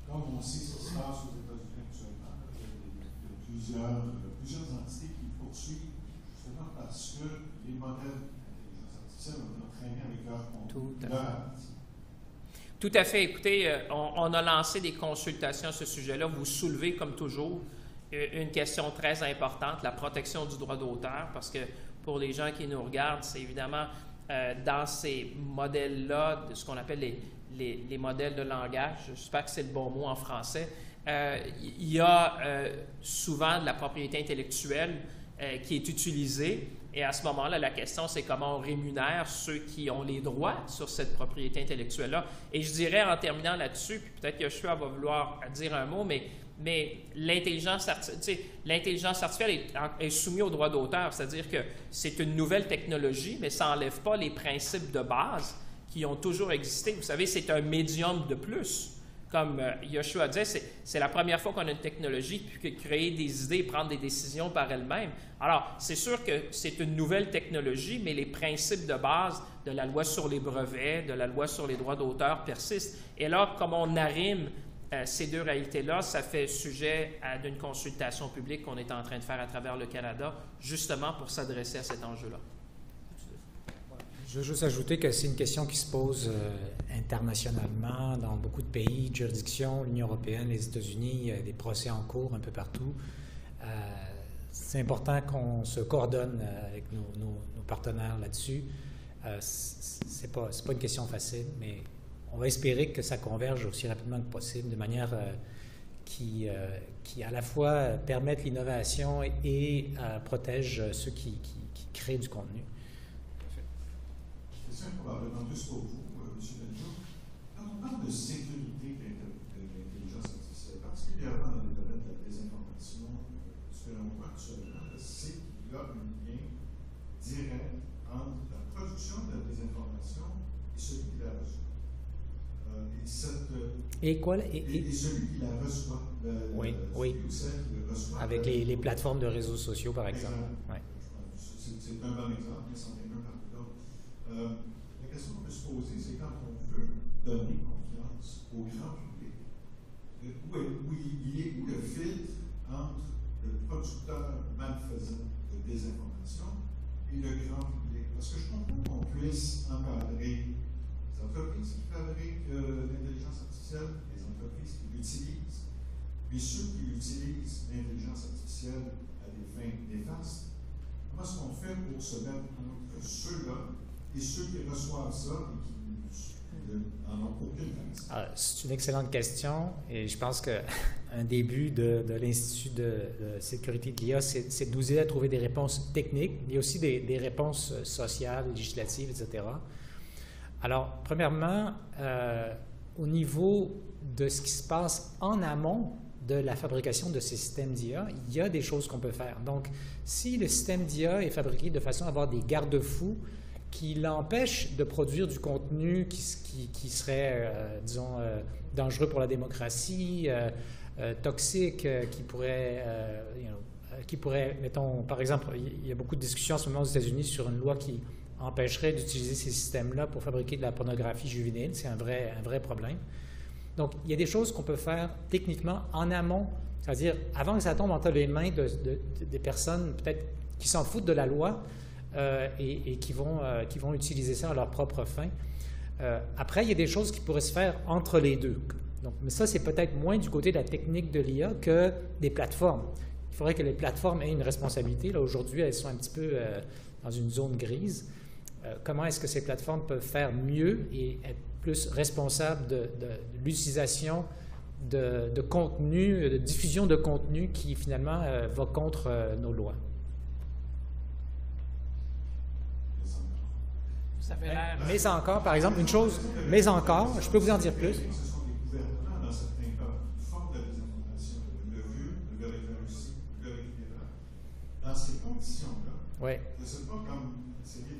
Comme on sait ce qui se passe aux États-Unis actuellement, il y a plusieurs entités qui poursuivent justement parce que les modèles d'intelligence artificielle ont été entraînés avec leur activité. Tout à fait. Écoutez, on a lancé des consultations à ce sujet-là. Vous soulevez, comme toujours, une question très importante, la protection du droit d'auteur, parce que pour les gens qui nous regardent, c'est évidemment dans ces modèles-là, de ce qu'on appelle les modèles de langage, j'espère que c'est le bon mot en français, il y a souvent de la propriété intellectuelle qui est utilisée. Et à ce moment-là, la question, c'est comment on rémunère ceux qui ont les droits sur cette propriété intellectuelle-là. Et je dirais, en terminant là-dessus, puis peut-être que Yoshua va vouloir dire un mot, mais l'intelligence artificielle est soumise aux droits d'auteur, c'est-à-dire que c'est une nouvelle technologie, mais ça n'enlève pas les principes de base qui ont toujours existé. Vous savez, c'est un médium de plus. Comme Yoshua disait, c'est la première fois qu'on a une technologie qui peut créer des idées et prendre des décisions par elle-même. Alors, c'est sûr que c'est une nouvelle technologie, mais les principes de base de la loi sur les brevets, de la loi sur les droits d'auteur persistent. Et là, comme on arrime ces deux réalités-là, ça fait sujet d'une consultation publique qu'on est en train de faire à travers le Canada, justement pour s'adresser à cet enjeu-là. Je veux juste ajouter que c'est une question qui se pose internationalement dans beaucoup de pays, juridictions, l'Union européenne, les États-Unis, il y a des procès en cours un peu partout. C'est important qu'on se coordonne avec nos partenaires là-dessus. C'est pas une question facile, mais on va espérer que ça converge aussi rapidement que possible, de manière qui à la fois permette l'innovation et protège ceux qui créent du contenu. C'est probablement plus pour vous, M. Benjo. Quand on parle de sécurité de l'intelligence artificielle, particulièrement dans le domaine de la désinformation, ce que l'on voit actuellement, c'est qu'il y a un lien direct entre la production de la désinformation et celui qui la reçoit. Et celui qui la reçoit. Oui. Celui ou celle qui le reçoit. Avec les plateformes de réseaux sociaux, par exemple. Ouais. C'est un bon exemple, mais c'en est un parmi d'autres. La question qu'on peut se poser, c'est quand on veut donner confiance au grand public, où le filtre entre le producteur malfaisant de désinformation et le grand public. Parce que je comprends qu'on puisse encadrer les entreprises qui fabriquent l'intelligence artificielle, les entreprises qui l'utilisent, puis ceux qui utilisent l'intelligence artificielle à des fins néfastes. Comment est-ce qu'on fait pour se mettre entre ceux-là et ceux qui reçoivent ça et qui n'en ont aucune raison? C'est une excellente question et je pense qu'un début de l'Institut de sécurité de l'IA, c'est de nous aider à trouver des réponses techniques, mais aussi des réponses sociales, législatives, etc. Alors, premièrement, au niveau de ce qui se passe en amont de la fabrication de ces systèmes d'IA, il y a des choses qu'on peut faire. Donc, si le système d'IA est fabriqué de façon à avoir des garde-fous qui l'empêchent de produire du contenu qui serait, disons, dangereux pour la démocratie, toxique, qui pourrait, mettons, par exemple, il y a beaucoup de discussions en ce moment aux États-Unis sur une loi qui empêcherait d'utiliser ces systèmes-là pour fabriquer de la pornographie juvénile. C'est un vrai problème. Donc, il y a des choses qu'on peut faire techniquement en amont, c'est-à-dire avant que ça tombe entre les mains des personnes peut-être qui s'en foutent de la loi et qui vont utiliser ça à leur propre fin. Après, il y a des choses qui pourraient se faire entre les deux. Donc, mais ça, c'est peut-être moins du côté de la technique de l'IA que des plateformes. Il faudrait que les plateformes aient une responsabilité. Là, aujourd'hui, elles sont un petit peu dans une zone grise. Comment est-ce que ces plateformes peuvent faire mieux et être plus responsables de l'utilisation de contenu, de diffusion de contenu qui, finalement, va contre nos lois? Ça fait l'air. Mais encore, par exemple, une chose, mais encore, je peux vous en dire plus. Ce sont des gouvernements, dans certains cas, qui font de la désinformation, le vu, le référence, le récupérer. Dans ces conditions-là, c'est pas comme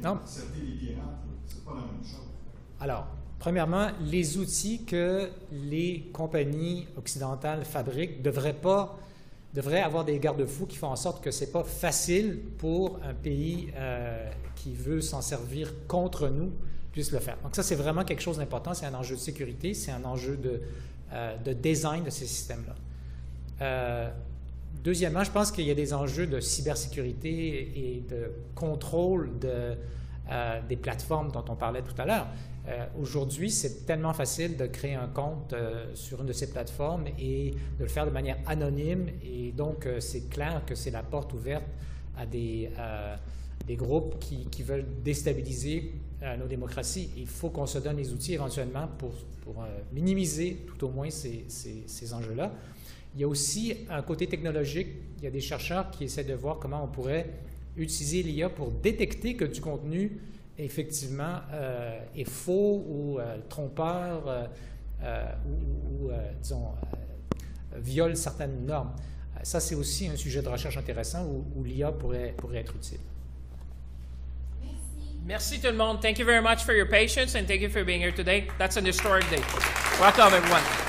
accepter les pirates, c'est pas la même chose. Alors, premièrement, les outils que les compagnies occidentales fabriquent devraient avoir des garde-fous qui font en sorte que ce n'est pas facile pour un pays qui veut s'en servir contre nous puisse le faire. Donc ça, c'est vraiment quelque chose d'important. C'est un enjeu de sécurité, c'est un enjeu de design de ces systèmes-là. Deuxièmement, je pense qu'il y a des enjeux de cybersécurité et de contrôle des plateformes dont on parlait tout à l'heure. Aujourd'hui, c'est tellement facile de créer un compte sur une de ces plateformes et de le faire de manière anonyme. Et donc, c'est clair que c'est la porte ouverte à des groupes qui veulent déstabiliser nos démocraties. Il faut qu'on se donne les outils éventuellement pour minimiser tout au moins ces enjeux-là. Il y a aussi un côté technologique. Il y a des chercheurs qui essaient de voir comment on pourrait utiliser l'IA pour détecter que du contenu, effectivement, est faux ou trompeur ou disons, viole certaines normes. Ça, c'est aussi un sujet de recherche intéressant où l'IA pourrait être utile. Merci tout le monde. Thank you very much for your patience and thank you for being here today. That's an historic day. Welcome, everyone.